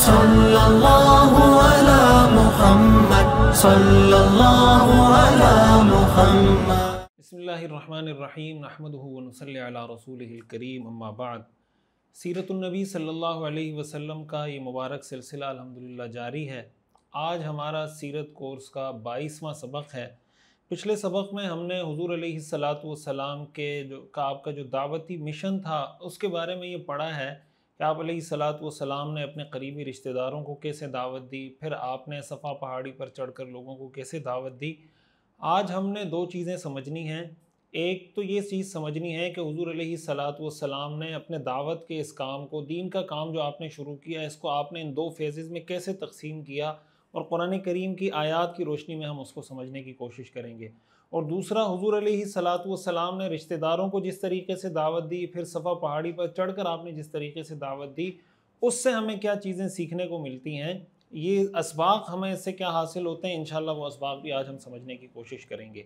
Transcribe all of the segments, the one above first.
सल्लल्लाहु अला मुहम्मद सल्लल्लाहु अला मुहम्मद। बिस्मिल्लाहिर्रहमानिर्रहीम नहमदुहु व नुसल्ली अला रसूलिहिल करीम अम्मा बाद। सीरतुन नबी सल्लल्लाहु अलैहि वसल्लम का ये मुबारक सिलसिला अल्हम्दुलिल्लाह जारी है। आज हमारा सीरत कोर्स का 22वां सबक है। पिछले सबक में हमने हुज़ूर अलैहिस्सलातु वस्सलाम के आपका जो दावती मिशन था उसके बारे में ये पढ़ा है कि आप अलैहिस्सलातु वस्सलाम ने अपने करीबी रिश्तेदारों को कैसे दावत दी, फिर आपने सफ़ा पहाड़ी पर चढ़कर लोगों को कैसे दावत दी। आज हमने दो चीज़ें समझनी हैं। एक तो ये चीज़ समझनी है कि हुज़ूर अलैहिस्सलातु वस्सलाम ने अपने दावत के इस काम को, दीन का काम जो आपने शुरू किया, इसको आपने इन दो फेजेज़ में कैसे तकसीम किया और कुरान करीम की आयत की रोशनी में हम उसको समझने की कोशिश करेंगे। और दूसरा, हुज़ूर अलैहिस्सलातु वस्सलाम ने रिश्तेदारों को जिस तरीके से दावत दी, फिर सफ़ा पहाड़ी पर चढ़कर आपने जिस तरीके से दावत दी, उससे हमें क्या चीज़ें सीखने को मिलती हैं, ये असबाक हमें इससे क्या हासिल होते हैं, इंशाअल्लाह वो असबाक भी आज हम समझने की कोशिश करेंगे।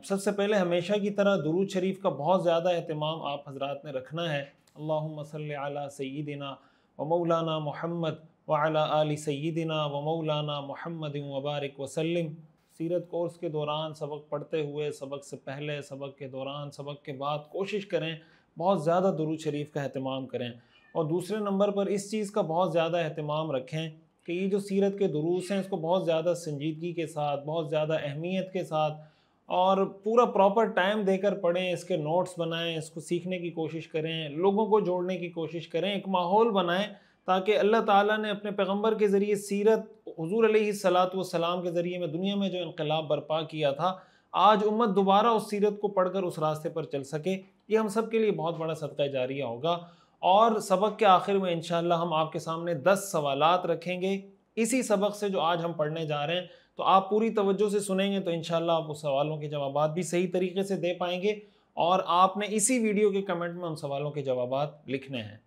सबसे पहले हमेशा की तरह दुरूद शरीफ का बहुत ज़्यादा एहतमाम आप हज़रात ने रखना है। अल्लाहुम्मा सल्लि अला सय्यिदिना व मौलाना मुहम्मद व अला आलि सय्यिदिना व मौलाना मुहम्मद व बारिक वसल्लिम। सीरत कोर्स के दौरान, सबक पढ़ते हुए, सबक से पहले, सबक के दौरान, सबक के बाद कोशिश करें बहुत ज़्यादा दुरूद शरीफ का एहतमाम करें। और दूसरे नंबर पर इस चीज़ का बहुत ज़्यादा एहतमाम रखें कि ये जो सीरत के दुरूस हैं इसको बहुत ज़्यादा संजीदगी के साथ, बहुत ज़्यादा अहमियत के साथ और पूरा प्रॉपर टाइम देकर पढ़ें, इसके नोट्स बनाएं, इसको सीखने की कोशिश करें, लोगों को जोड़ने की कोशिश करें, एक माहौल बनाएं ताकि अल्लाह ताला ने अपने पैगम्बर के ज़रिए सीरत हुज़ूर अलैहिस्सलातु वस्सलाम के ज़रिए में दुनिया में जो इनकलाब बर्पा किया था, आज उम्मत दोबारा उस सीरत को पढ़कर उस रास्ते पर चल सके। ये हम सब के लिए बहुत बड़ा सदका जारिया होगा। और सबक के आखिर में इंशाअल्लाह हम आपके सामने 10 सवालात रखेंगे इसी सबक से जो आज हम पढ़ने जा रहे हैं। तो आप पूरी तवज्जो से सुनेंगे तो इंशाअल्लाह आप उस सवालों के जवाबात भी सही तरीके से दे पाएंगे और आपने इसी वीडियो के कमेंट में उन सवालों के जवाबात लिखने हैं।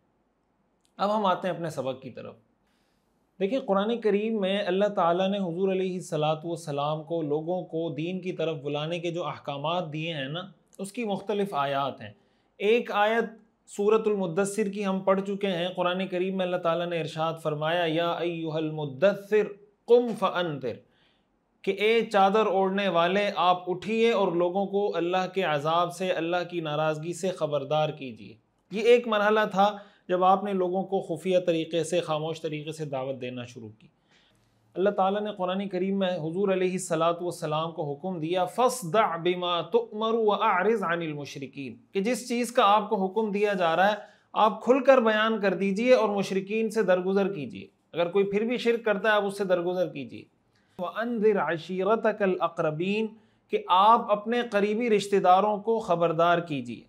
अब हम आते हैं अपने सबक की तरफ। देखिए, कुरान करीम में अल्लाह ताला ने हुज़ूर अलैहिस्सलातु वस्सलाम को लोगों को दीन की तरफ बुलाने के जो अहकामात दिए हैं ना, उसकी मुख्तलिफ़ आयात हैं। एक आयत सूरतुल मुद्दस्सिर की हम पढ़ चुके हैं। कुरान करीम में अल्लाह ताला ने इरशाद फरमाया, या अय्युहल मुद्दस्सिर कुम फ़अन्ज़िर, कि ए चादर ओढ़ने वाले, आप उठिए और लोगों को अल्लाह के अज़ाब से, अल्लाह की नाराज़गी से ख़बरदार कीजिए। ये एक मरहला था जब आपने लोगों को खुफिया तरीक़े से, खामोश तरीक़े से दावत देना शुरू की। अल्लाह ताला ने कुरान करीम में हुज़ूर अलैहिस्सलातु वस्सलाम को हुक्म दिया, फ़स्दअ बिमा तुअमरु व अअरिज़ अनिल मुशरिकीन, कि जिस चीज़ का आपको हुक्म दिया जा रहा है आप खुलकर बयान कर दीजिए और मुशरिकीन से दरगुजर कीजिए। अगर कोई फिर भी शिर्क करता है आप उससे दरगुजर कीजिए। व अंज़िर अशीरतकल अक़रबीन, कि आप अपने करीबी रिश्तेदारों को ख़बरदार कीजिए।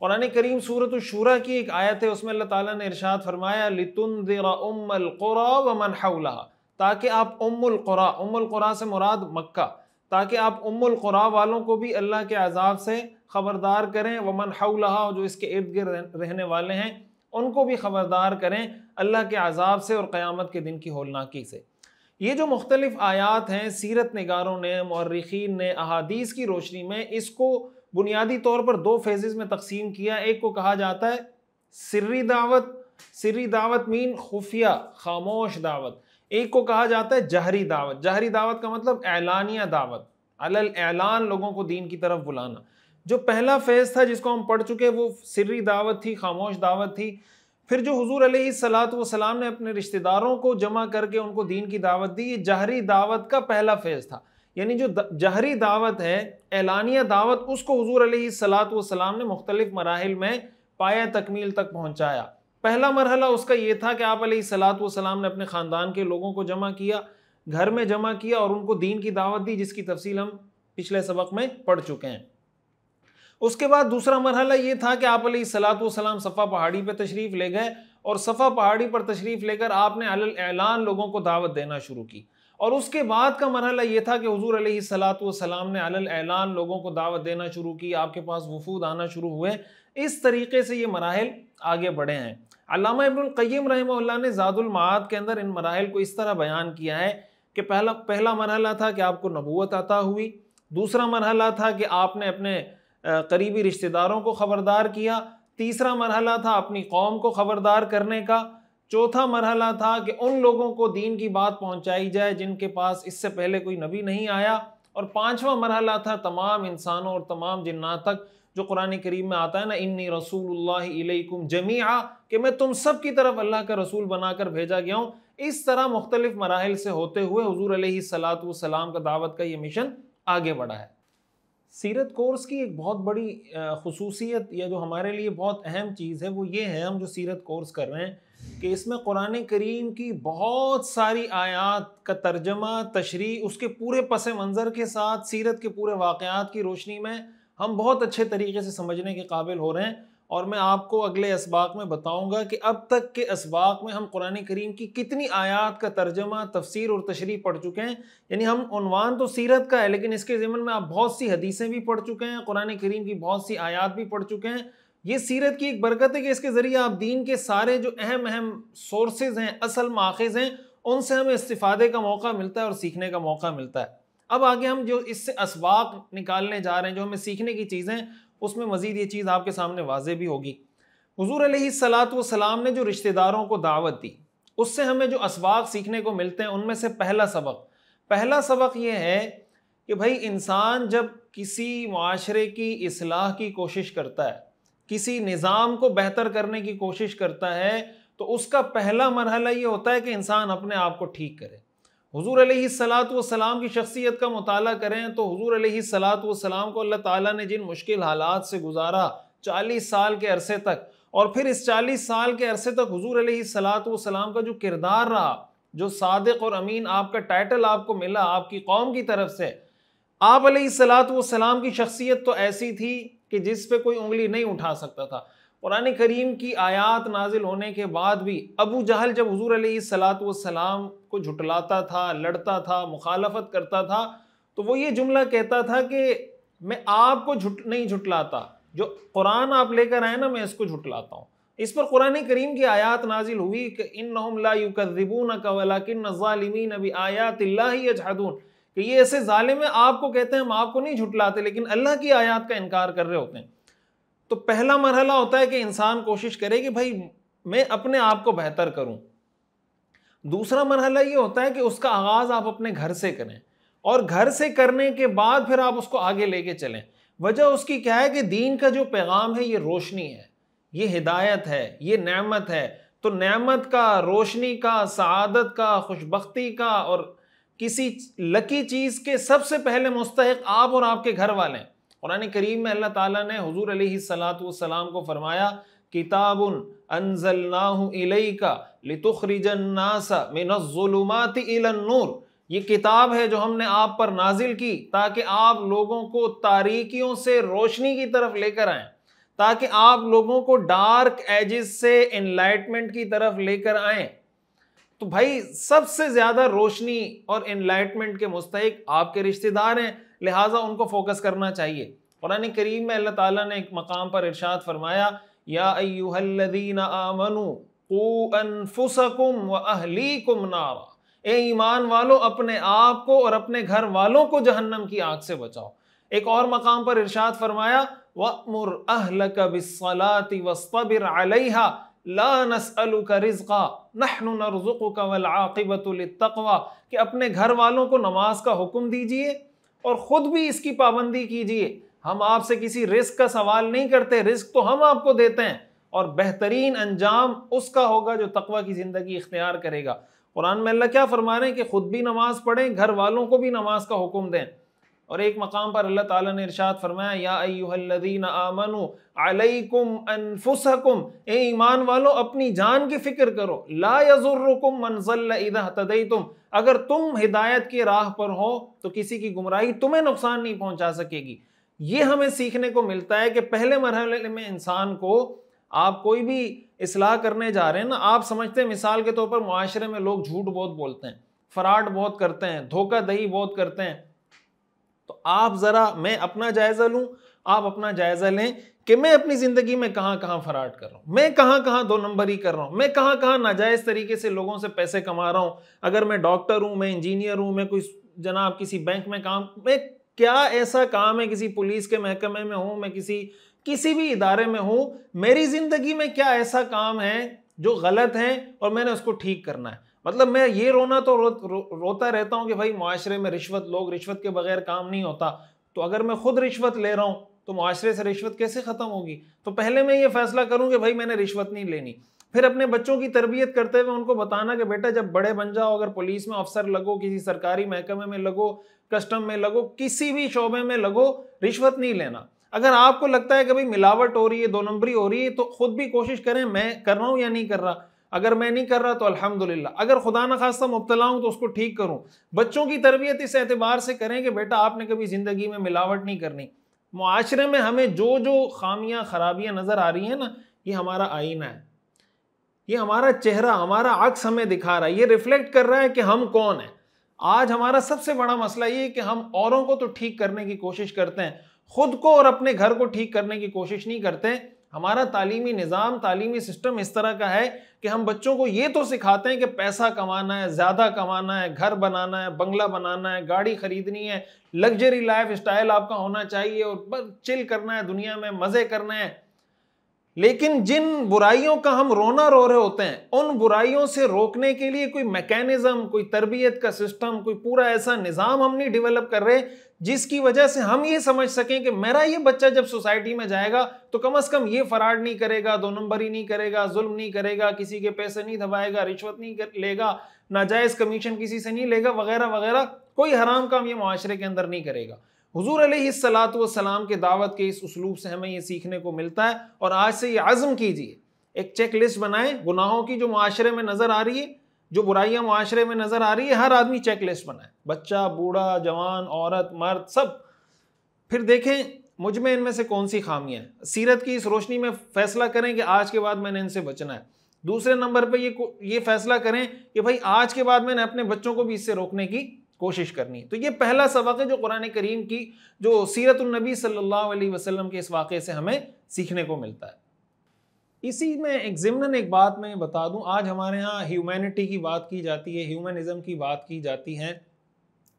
कुरान करीम सूरत अश-शूरा की एक आयत है, उसमें अल्लाह ताला ने इरशाद फरमाया, लितुन्ज़िरा उम्मल क़ुरा व मन हौलहा, ताकि आप उम्मुल क़ुरा से मुराद मक्का, ताकि आप उम्मुल क़ुरा वालों को भी अल्लाह के अज़ाब से ख़बरदार करें, व मन हौलहा, जो इसके इर्द गिर्द रहने वाले हैं उनको भी ख़बरदार करें अल्लाह के अज़ाब से और क़यामत के दिन की होलनाकी से। ये जो मुख्तलिफ़ आयात हैं, सीरत निगारों ने, मुअर्रिख़ीन ने अहादीस की रोशनी में इसको बुनियादी तौर पर दो फेजेज़ में तकसीम किया। एक को कहा जाता है सिर्री दावत, सिर्री दावत मीन खुफिया, खामोश दावत। एक को कहा जाता है जहरी दावत। जहरी दावत का मतलब एलानिया दावत, अलल एलान लोगों को दीन की तरफ बुलाना। जो पहला फेज़ था जिसको हम पढ़ चुके, वो सिर्री दावत थी, खामोश दावत थी। फिर जो हुज़ूर अलैहिस्सलातु वस्सलाम ने अपने रिश्तेदारों को जमा करके उनको दीन की दावत दी, ये जहरी दावत का पहला फेज़ था। यानी जो जहरी दावत है, एलानिया दावत, उसको हुज़ूर अलैहिस्सलातु वस्सलाम ने मुख्तलिफ मराहिल में पाया तकमील तक पहुँचाया। पहला मरहला उसका ये था कि आप अलैहिस्सलातु वस्सलाम ने अपने ख़ानदान के लोगों को जमा किया, घर में जमा किया और उनको दीन की दावत दी, जिसकी तफसील हम पिछले सबक में पढ़ चुके हैं। उसके बाद दूसरा मरहला ये था कि आप अलैहिस्सलातु वस्सलाम सफ़ा पहाड़ी पर तशरीफ़ ले गए और सफ़ा पहाड़ी पर तशरीफ़ लेकर आपने अलल ऐलान लोगों को दावत देना शुरू की। और उसके बाद का मरहला ये था कि हुज़ूर अलैहिस्सलातु वस्सलाम ने अलल ऐलान लोगों को दावत देना शुरू की, आपके पास वफूद आना शुरू हुए। इस तरीके से ये मराहिल आगे बढ़े हैं। अल्लामा इब्नुल क़य्यिम रहमहुल्लाह ने ज़ादुल माआद के अंदर इन मराहिल को इस तरह बयान किया है कि पहला मरहला था कि आपको नबूवत अता हुई, दूसरा मरहला था कि आपने अपने करीबी रिश्तेदारों को ख़बरदार किया, तीसरा मरहला था अपनी कौम को ख़बरदार करने का, चौथा मरहला था कि उन लोगों को दीन की बात पहुंचाई जाए जिनके पास इससे पहले कोई नबी नहीं आया। और पांचवा मरहला था तमाम इंसानों और तमाम जिन्नात तक, जो कुरान करीम में आता है ना, इन्नी रसूलुल्लाहि इलैकुम जमीआ, कि मैं तुम सब की तरफ अल्लाह का रसूल बनाकर भेजा गया हूँ। इस तरह मुख्तलिफ मराहिल से होते हुए हुजूर अलैहिस्सलातु वस्सलाम का दावत का ये मिशन आगे बढ़ा है। सीरत कोर्स की एक बहुत बड़ी खुसूसियत या जो हमारे लिए बहुत अहम चीज़ है वो ये है, हम जो सीरत कोर्स कर रहे हैं, कि इसमें कुरान करीम की बहुत सारी आयात का तर्जमा, तशरीह, उसके पूरे पस मंज़र के साथ सीरत के पूरे वाक़यात की रोशनी में हम बहुत अच्छे तरीके से समझने के काबिल हो रहे हैं। और मैं आपको अगले असबाक में बताऊंगा कि अब तक के असबाक में हम कुरान करीम की कितनी आयात का तर्जमा, तफसीर और तशरीह पढ़ चुके हैं। यानी हम उन्वान तो सीरत का है, लेकिन इसके ज़िमन में आप बहुत सी हदीसें भी पढ़ चुके हैं, कुरान करीम की बहुत सी आयात भी पढ़ चुके हैं। ये सीरत की एक बरकत है कि इसके ज़रिए आप दीन के सारे जो अहम अहम सोर्सेज हैं, असल माखिज़ हैं, उनसे हमें इस्तिफ़ादे का मौका मिलता है और सीखने का मौका मिलता है। अब आगे हम जो इससे असबाक निकालने जा रहे हैं, जो हमें सीखने की चीज़ें, उसमें मज़ीद ये चीज़ आपके सामने वाज़े भी होगी। हुज़ूर अलैहिस्सलातु वस्सलाम ने जो रिश्तेदारों को दावत दी, उससे हमें जो असबाक सीखने को मिलते हैं, उनमें से पहला सबक ये है कि भाई इंसान जब किसी मुआशरे की इस्लाह की कोशिश करता है, किसी निज़ाम को बेहतर करने की कोशिश करता है, तो उसका पहला मरहला ये होता है कि इंसान अपने आप को ठीक करे। हुजूर अलैहिस्सलातु वस्सलाम की शख्सियत का मुताला करें तो हुजूर अलैहिस्सलातु वस्सलाम को अल्लाह ताला ने जिन मुश्किल हालात से गुजारा 40 साल के अरसे तक, और फिर इस 40 साल के अरसे तक हुजूर अलैहिस्सलातु वस्सलाम का जो किरदार रहा, जो सादिक और अमीन आपका टाइटल आपको मिला आपकी कौम की तरफ से, आप अलैहिस्सलातु वस्सलाम की शख्सियत तो ऐसी थी कि जिस पे कोई उंगली नहीं उठा सकता था। कुरान करीम की आयात नाजिल होने के बाद भी अबू जहल जब हुजूर अलैहिस्सलातु वस्सलाम को झुटलाता था, लड़ता था, मुखालफत करता था, तो वो ये जुमला कहता था कि मैं आपको नहीं झुटलाता, जो कुरान आप लेकर आए ना, मैं इसको झुटलाता हूँ। इस पर कुरान करीम की आयात नाजिल हुई कि इन्नहुम ला युकज़्ज़िबूनका वलाकिन्न ज़ालिमीन बिआयातिल्लाहि यजहदून, कि ये ऐसे जालिम हैं, आपको कहते हैं हम आपको नहीं झुटलाते, लेकिन अल्लाह की आयात का इनकार कर रहे होते हैं। तो पहला मरहला होता है कि इंसान कोशिश करे कि भाई मैं अपने आप को बेहतर करूं। दूसरा मरहला ये होता है कि उसका आगाज आप अपने घर से करें, और घर से करने के बाद फिर आप उसको आगे लेके चलें। वजह उसकी क्या है कि दीन का जो पैगाम है ये रोशनी है, ये हिदायत है, ये नेमत है। तो नेमत का, रोशनी का, सआदत का, खुशबख्ती का और किसी लकी चीज के सबसे पहले मुस्तहिक आप और आपके घर वाले हैं। कुरान करीम में अल्लाह ताला ने हुजूर अलैहिस्सलातु वस्सलाम को फरमाया, किताबुन अंज़लनाहु इलैका लितुखरिजन नासा मिनज़्ज़ुलुमाति इलन नूर, ये किताब है जो हमने आप पर नाजिल की ताकि आप लोगों को तारीकियों से रोशनी की तरफ लेकर आएं, ताकि आप लोगों को डार्क एजेस से एनलाइटमेंट की तरफ लेकर आएं। तो भाई सबसे ज्यादा रोशनी और एनलाइटमेंट के मुस्तहिक आपके रिश्तेदार हैं, लिहाजा उनको फोकस करना चाहिए। कुरान करीम में अल्लाह ताला ने एक मकाम पर इरशाद फरमाया, या अय्युहल्लज़ीना आमनू कू अनफुसकुम व अहलीकुम नारा, ए ईमान वालों अपने आप को और अपने घर वालों को जहन्नम की आग से बचाओ। एक और मकाम पर इरशाद फरमाया, वअमुर अहलका बिस्सलाति वस्तबिर अलैहा ला नसअलुका रिज़्क़ा नहनु नरज़ुक़ुका वल आक़िबतु लित्तक़वा, कि अपने घर वालों को नमाज का हुक्म दीजिए और ख़ुद भी इसकी पाबंदी कीजिए। हम आपसे किसी रिस्क का सवाल नहीं करते, रिस्क तो हम आपको देते हैं, और बेहतरीन अंजाम उसका होगा जो तक़वा की ज़िंदगी इख्तियार करेगा। कुरान में अल्लाह क्या फरमा रहे हैं कि ख़ुद भी नमाज पढ़ें, घर वालों को भी नमाज का हुक्म दें। और एक मकाम पर अल्लाह ताला ने इरशाद फरमाया, या अय्युहल्लज़ीना आमनू अलैकुम अनफुसकुम, ए ईमान वालों अपनी जान की फिक्र करो, ला यज़ुर्रुकुम मन ज़ल्ल इज़ा हतदैतुम, अगर तुम हिदायत की राह पर हो तो किसी की गुमराही तुम्हें नुकसान नहीं पहुंचा सकेगी। ये हमें सीखने को मिलता है कि पहले मरहले में इंसान को, आप कोई भी इस्लाह करने जा रहे हैं ना, आप समझते हैं मिसाल के तौर पर मुआशरे में लोग झूठ बहुत बोलते हैं, फराड बहुत करते हैं, धोखाधड़ी बहुत करते हैं, तो आप ज़रा, मैं अपना जायज़ा लूँ, आप अपना जायज़ा लें कि मैं अपनी ज़िंदगी में कहाँ कहाँ फराड कर रहा हूँ, मैं कहाँ कहाँ दो नंबरी कर रहा हूँ, मैं कहाँ कहाँ नाजायज़ तरीके से लोगों से पैसे कमा रहा हूँ। अगर मैं डॉक्टर हूँ, मैं इंजीनियर हूँ, मैं कोई जनाब किसी बैंक में काम, मैं क्या ऐसा काम है, किसी पुलिस के महकमे में हूँ, मैं किसी किसी भी इदारे में हूँ, मेरी ज़िंदगी में क्या ऐसा काम है जो गलत है और मैंने उसको ठीक करना है। मतलब मैं ये रोना तो रोता रहता हूँ कि भाई मुआशरे में रिश्वत, लोग रिश्वत के बगैर काम नहीं होता, तो अगर मैं खुद रिश्वत ले रहा हूँ तो मुआशरे से रिश्वत कैसे ख़त्म होगी। तो पहले मैं ये फैसला करूँ कि भाई मैंने रिश्वत नहीं लेनी। फिर अपने बच्चों की तरबियत करते हुए उनको बताना कि बेटा जब बड़े बन जाओ, अगर पुलिस में अफसर लगो, किसी सरकारी महकमे में लगो, कस्टम में लगो, किसी भी शोबे में लगो, रिश्वत नहीं लेना। अगर आपको लगता है कि भाई मिलावट हो रही है, दो नंबरी हो रही है, तो खुद भी कोशिश करें मैं कर रहा हूँ या नहीं कर रहा। अगर मैं नहीं कर रहा तो अल्हम्दुलिल्लाह, अगर खुदा न खास्ता मुब्तला हूं तो उसको ठीक करूं। बच्चों की तरबियत इस एतबार से करें कि बेटा आपने कभी जिंदगी में मिलावट नहीं करनी। मुआशरे में हमें जो जो खामियां खराबियां नजर आ रही हैं ना, ये हमारा आईना है, ये हमारा चेहरा, हमारा अक्स हमें दिखा रहा है, ये रिफ्लेक्ट कर रहा है कि हम कौन है। आज हमारा सबसे बड़ा मसला ये है कि हम औरों को तो ठीक करने की कोशिश करते हैं, खुद को और अपने घर को ठीक करने की कोशिश नहीं करते। हमारा तालीमी निज़ाम, तालीमी सिस्टम इस तरह का है कि हम बच्चों को ये तो सिखाते हैं कि पैसा कमाना है, ज़्यादा कमाना है, घर बनाना है, बंगला बनाना है, गाड़ी खरीदनी है, लग्जरी लाइफ स्टाइल आपका होना चाहिए और बस चिल करना है, दुनिया में मज़े करने हैं। लेकिन जिन बुराइयों का हम रोना रो रहे होते हैं, उन बुराइयों से रोकने के लिए कोई मैकेनिज्म, कोई तरबियत का सिस्टम, कोई पूरा ऐसा निज़ाम हम नहीं डेवलप कर रहे जिसकी वजह से हम ये समझ सकें कि मेरा ये बच्चा जब सोसाइटी में जाएगा तो कम से कम ये फराड नहीं करेगा, दो नंबरी नहीं करेगा, जुल्म नहीं करेगा, किसी के पैसे नहीं दबाएगा, रिश्वत नहीं लेगा, नाजायज़ कमीशन किसी से नहीं लेगा, वगैरह वगैरह, कोई हराम काम ये मुआशरे के अंदर नहीं करेगा। हुजूर अलैहिस्सलातु वस्सलाम के दावत के इस उसलूब से हमें ये सीखने को मिलता है। और आज से ये आज़म कीजिए, एक चेक लिस्ट बनाएं गुनाहों की जो मुआशरे में नज़र आ रही है, जो बुराइयां मुआशरे में नज़र आ रही है, हर आदमी चेक लिस्ट बनाए, बच्चा, बूढ़ा, जवान, औरत, मर्द, सब। फिर देखें मुझ में इनमें से कौन सी खामियां हैं, सीरत की इस रोशनी में फैसला करें कि आज के बाद मैंने इनसे बचना है। दूसरे नंबर पर ये फैसला करें कि भाई आज के बाद मैंने अपने बच्चों को भी इससे रोकने की कोशिश करनी है। तो ये पहला सबक है जो कुरान करीम की, जो सीरतुन नबी सल्लल्लाहु अलैहि वसल्लम के इस वाक़े से हमें सीखने को मिलता है। इसी में एक ज़िम्नन एक बात मैं बता दूं, आज हमारे यहाँ ह्यूमैनिटी की बात की जाती है, ह्यूमनिज़म की बात की जाती है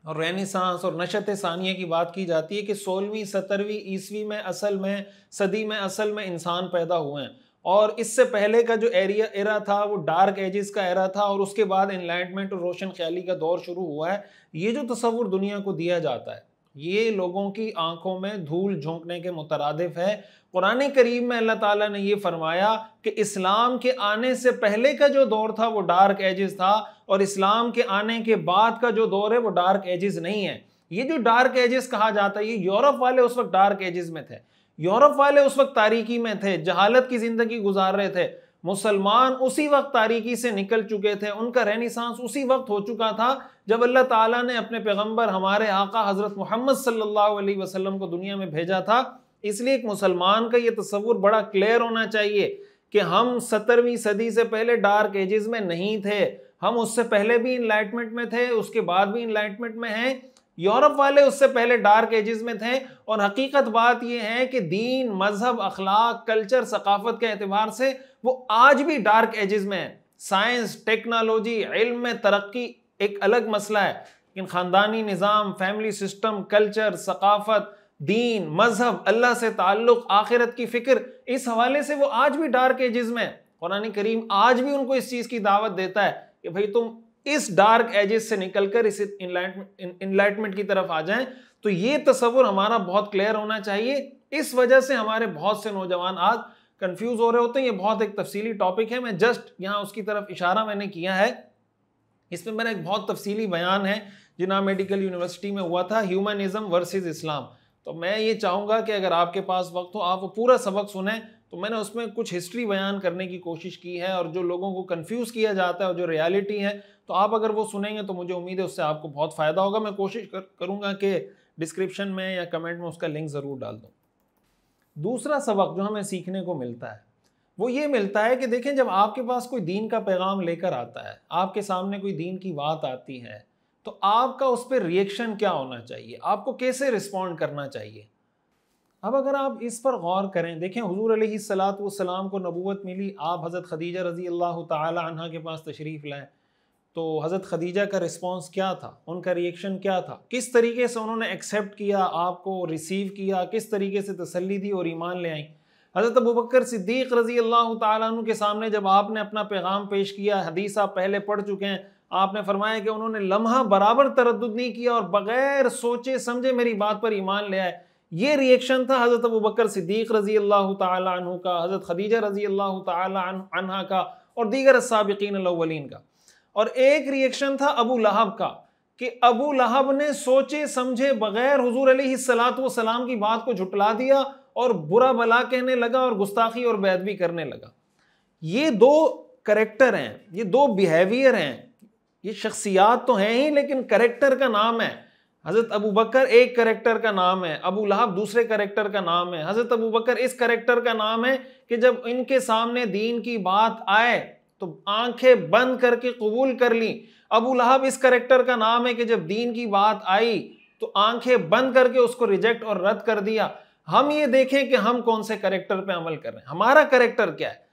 और रेनेसांस और नशत सानिया की बात की जाती है कि 16वीं 17वीं ईस्वी में असल में, सदी में असल में इंसान पैदा हुए हैं। और इससे पहले का जो एरा था वो डार्क एजेस का एरा था और उसके बाद एनलाइटमेंट और रोशन ख्याली का दौर शुरू हुआ है। ये जो तस्वुर दुनिया को दिया जाता है ये लोगों की आंखों में धूल झोंकने के मुतरादिफ है। कुरान करीम में अल्लाह ताला ने ये फरमाया कि इस्लाम के आने से पहले का जो दौर था वो डार्क एजेस था और इस्लाम के आने के बाद का जो दौर है वो डार्क एजेस नहीं है। ये जो डार्क एजेस कहा जाता है, ये यूरोप वाले उस वक्त डार्क एजेस में थे, यूरोप वाले उस वक्त तारीकी में थे, जहालत की जिंदगी गुजार रहे थे। मुसलमान उसी वक्त तारीकी से निकल चुके थे, उनका रेनेसांस उसी वक्त हो चुका था जब अल्लाह ताला ने अपने पैगंबर हमारे आका हजरत मोहम्मद सल्लल्लाहु अलैहि वसल्लम को दुनिया में भेजा था। इसलिए एक मुसलमान का ये तस्वुर बड़ा क्लियर होना चाहिए कि हम 17वीं सदी से पहले डार्क एजेस में नहीं थे, हम उससे पहले भी इनलाइटमेंट में थे, उसके बाद भी इनलाइटमेंट में हैं। यूरोप वाले उससे पहले डार्क एजेस में थे। और हकीकत बात यह है कि दीन, मजहब, अखलाक, कल्चर, सकाफत के एतबार से वो आज भी डार्क एजेस में है। साइंस, टेक्नोलॉजी, इल्म में तरक्की एक अलग मसला है, लेकिन ख़ानदानी निज़ाम, फैमिली सिस्टम, कल्चर, सकाफत, दीन, मजहब, अल्लाह से ताल्लुक़, आखिरत की फ़िक्र, इस हवाले से वो आज भी डार्क एजेस में है। कुरान करीम आज भी उनको इस चीज़ की दावत देता है कि भाई तुम इस डार्क एजेस से निकलकर इस इनलाइटमेंट की तरफ आ जाएं। तो ये तस्वुर हमारा बहुत क्लियर होना चाहिए। इस वजह से हमारे बहुत से नौजवान आज कंफ्यूज हो रहे होते हैं। ये बहुत एक तफसीली टॉपिक है, मैं जस्ट यहाँ उसकी तरफ इशारा मैंने किया है। इसमें मेरा एक बहुत तफसीली बयान है जिन्ना मेडिकल यूनिवर्सिटी में हुआ था, ह्यूमनिज्म वर्सेस इस्लाम। तो मैं ये चाहूँगा कि अगर आपके पास वक्त हो आप वो पूरा सबक सुने। तो मैंने उसमें कुछ हिस्ट्री बयान करने की कोशिश की है और जो लोगों को कंफ्यूज किया जाता है और जो रियलिटी है, तो आप अगर वो सुनेंगे तो मुझे उम्मीद है उससे आपको बहुत फ़ायदा होगा। मैं कोशिश करूँगा कि डिस्क्रिप्शन में या कमेंट में उसका लिंक ज़रूर डाल दूँ। दूसरा सबक जो हमें सीखने को मिलता है वो ये मिलता है कि देखें, जब आपके पास कोई दीन का पैगाम लेकर आता है, आपके सामने कोई दीन की बात आती है, तो आपका उस पर रिएक्शन क्या होना चाहिए, आपको कैसे रिस्पॉन्ड करना चाहिए। अब अगर आप इस पर गौर करें, देखें हुजूर अलैहिस्सलातु वस्सलाम को नबूवत मिली, आप हज़रत खदीजा रज़ी अल्लाह ताला अन्हा के पास तशरीफ़ लाएँ। तो हज़रत खदीजा का रिस्पॉन्स क्या था, उनका रिएक्शन क्या था, किस तरीके से उन्होंने एक्सेप्ट किया, आपको रिसीव किया, किस तरीके से तसल्ली दी और ईमान ले आई। हज़रत अबू बकर सिद्दीक़ रज़ी अल्लाह ताला अन्हु के सामने जब आपने अपना पैगाम पेश किया, हदीस आप पहले पढ़ चुके हैं, आपने फरमाया कि उन्होंने लम्हा बराबर तरद्दुद नहीं किया और बग़ैर सोचे समझे मेरी बात पर ईमान ले आए। ये रिएक्शन था हज़रत अबू बकर सिद्दीक़ रज़ी अल्लाह ताला अन्हु का, हज़रत खदीजा रज़ी अल्लाह ताला अन्हा का और दीगर अस्साबिक़ीन अल-अव्वलीन का। और एक रिएक्शन था अबू लहब का कि अबू लहब ने सोचे समझे बगैर हुजूर अलैहिस्सलातु वस्सलाम की बात को झुटला दिया और बुरा भला कहने लगा और गुस्ताखी और बेअदबी करने लगा। ये दो करेक्टर हैं, ये दो बिहेवियर हैं, ये शख्सियात तो हैं ही लेकिन करेक्टर का नाम है। हज़रत अबू बकर एक करेक्टर का नाम है, अबू लहब दूसरे करेक्टर का नाम है। हज़रत अबू बकर इस करेक्टर का नाम है कि जब इनके सामने दीन की बात आए तो आंखें बंद करके कबूल कर ली। अबू लहब इस करेक्टर का नाम है कि जब दीन की बात आई तो आंखें बंद करके उसको रिजेक्ट और रद्द कर दिया। हम ये देखें कि हम कौन से करेक्टर पे अमल कर रहे हैं, हमारा करेक्टर क्या है।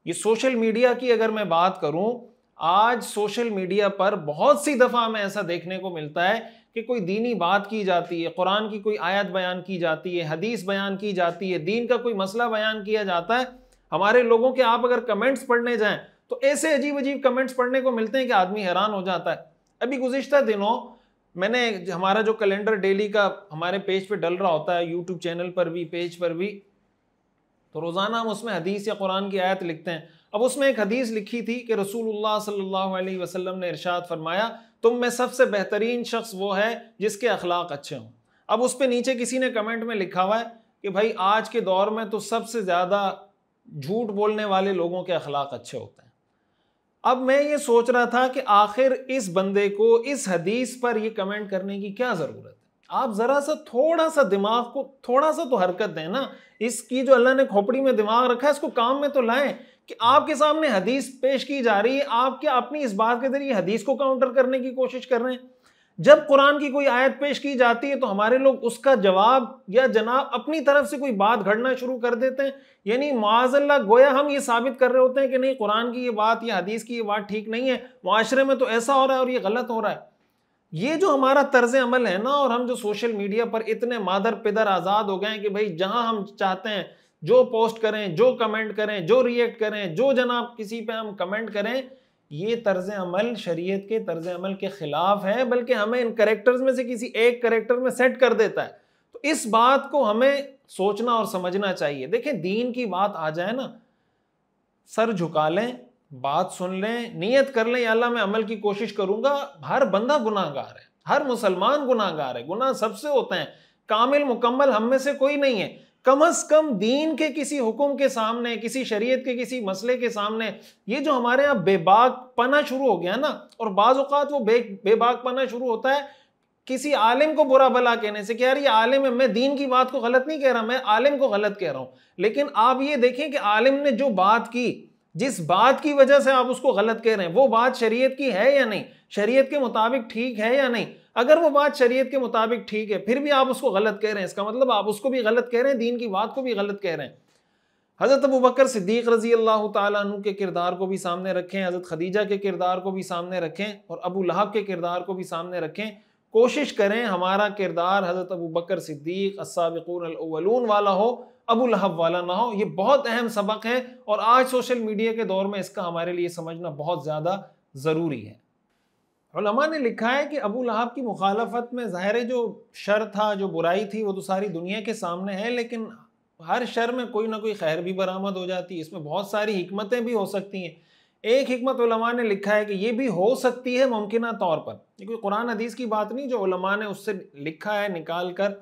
ये सोशल मीडिया की अगर मैं बात करूं, आज सोशल मीडिया पर बहुत सी दफ़ा हमें ऐसा देखने को मिलता है कि कोई दीनी बात की जाती है, कुरान की कोई आयत बयान की जाती है, हदीस बयान की जाती है, दीन का कोई मसला बयान किया जाता है। हमारे लोगों के आप अगर कमेंट्स पढ़ने जाएं तो ऐसे अजीब अजीब कमेंट्स पढ़ने को मिलते हैं कि आदमी हैरान हो जाता है। अभी गुज़िश्ता दिनों मैंने हमारा जो कैलेंडर डेली का हमारे पेज पे डल रहा होता है, यूट्यूब चैनल पर भी पेज पर भी, तो रोज़ाना हम उसमें हदीस या कुरान की आयत लिखते हैं। अब उसमें एक हदीस लिखी थी कि रसूलुल्लाह सल्लल्लाहु अलैहि वसल्लम ने इरशाद फरमाया, तुम में सबसे बेहतरीन शख्स वो है जिसके अखलाक अच्छे हों। अब उस पर नीचे किसी ने कमेंट में लिखा हुआ है कि भाई आज के दौर में तो सबसे ज़्यादा झूठ बोलने वाले लोगों के अखलाक अच्छे होते हैं। अब मैं ये सोच रहा था कि आखिर इस बंदे को इस हदीस पर ये कमेंट करने की क्या ज़रूरत है। आप ज़रा सा थोड़ा सा दिमाग को थोड़ा सा तो हरकत दें ना। इसकी जो अल्लाह ने खोपड़ी में दिमाग रखा है इसको काम में तो लाएं कि आपके सामने हदीस पेश की जा रही है, आप क्या अपनी इस बात के जरिए हदीस को काउंटर करने की कोशिश कर रहे हैं। जब कुरान की कोई आयत पेश की जाती है तो हमारे लोग उसका जवाब या जनाब अपनी तरफ से कोई बात घड़ना शुरू कर देते हैं। यानी माज़अल्लाह गोया हम ये साबित कर रहे होते हैं कि नहीं, कुरान की ये बात या हदीस की ये बात ठीक नहीं है, माशरे में तो ऐसा हो रहा है और ये गलत हो रहा है। ये जो हमारा तर्ज अमल है ना, और हम जो सोशल मीडिया पर इतने मादर पिदर आज़ाद हो गए हैं कि भाई जहां हम चाहते हैं जो पोस्ट करें, जो कमेंट करें, जो रिएक्ट करें, जो जनाब किसी पे हम कमेंट करें, ये तर्ज अमल शरीयत के तर्ज अमल के खिलाफ है, बल्कि हमें इन करेक्टर्स में से किसी एक करेक्टर में सेट कर देता है। तो इस बात को हमें सोचना और समझना चाहिए। देखें, दीन की बात आ जाए ना, सर झुका लें, बात सुन लें, नियत कर लें, या अल्लाह मैं अमल की कोशिश करूंगा। हर बंदा गुनाहगार है, हर मुसलमान गुनाहगार है, गुनाह सबसे होते हैं, कामिल मुकम्मल हम में से कोई नहीं है। कम अज कम दीन के किसी हुक्म के सामने, किसी शरीयत के किसी मसले के सामने ये जो हमारे यहाँ बेबाक पना शुरू हो गया ना, और बाज़ औक़ात वो बेबाक पना शुरू होता है किसी आलिम को बुरा भला कहने से कि यार ये आलिम है, मैं दीन की बात को गलत नहीं कह रहा, मैं आलिम को गलत कह रहा हूँ। लेकिन आप ये देखें कि आलिम ने जो बात की, जिस बात की वजह से आप उसको गलत कह रहे हैं, वो बात शरीयत की है या नहीं, शरीयत के मुताबिक ठीक है या नहीं। अगर वो बात शरीयत के मुताबिक ठीक है फिर भी आप उसको गलत कह रहे हैं, इसका मतलब आप उसको भी गलत कह रहे हैं, दीन की बात को भी गलत कह रहे हैं। हज़रत अबू बकर सिद्दीक़ रज़ी अल्लाह ताला अन्हु के किरदार को भी सामने रखें, हज़रत खदीजा के किरदार को भी सामने रखें और अबू लहब के किरदार को भी सामने रखें। कोशिश करें हमारा किरदार हज़रत अबू बकर सिद्दीक़ अस्साबिक़ून अल-अव्वलून वाला हो, अबू लहब वाला ना हो। ये बहुत अहम सबक है और आज सोशल मीडिया के दौर में इसका हमारे लिए समझना बहुत ज़्यादा ज़रूरी है। उलमा ने लिखा है कि अबू लहब की मुखालफत में ज़ाहिर जो शर था, जो बुराई थी, वो तो सारी दुनिया के सामने है, लेकिन हर शर में कोई ना कोई खैर भी बरामद हो जाती है, इसमें बहुत सारी हिकमतें भी हो सकती हैं। एक हिकमत उलमा ने लिखा है कि ये भी हो सकती है मुमकिना तौर पर, ये कोई कुरान हदीस की बात नहीं, जो उलमा ने उससे लिखा है निकाल कर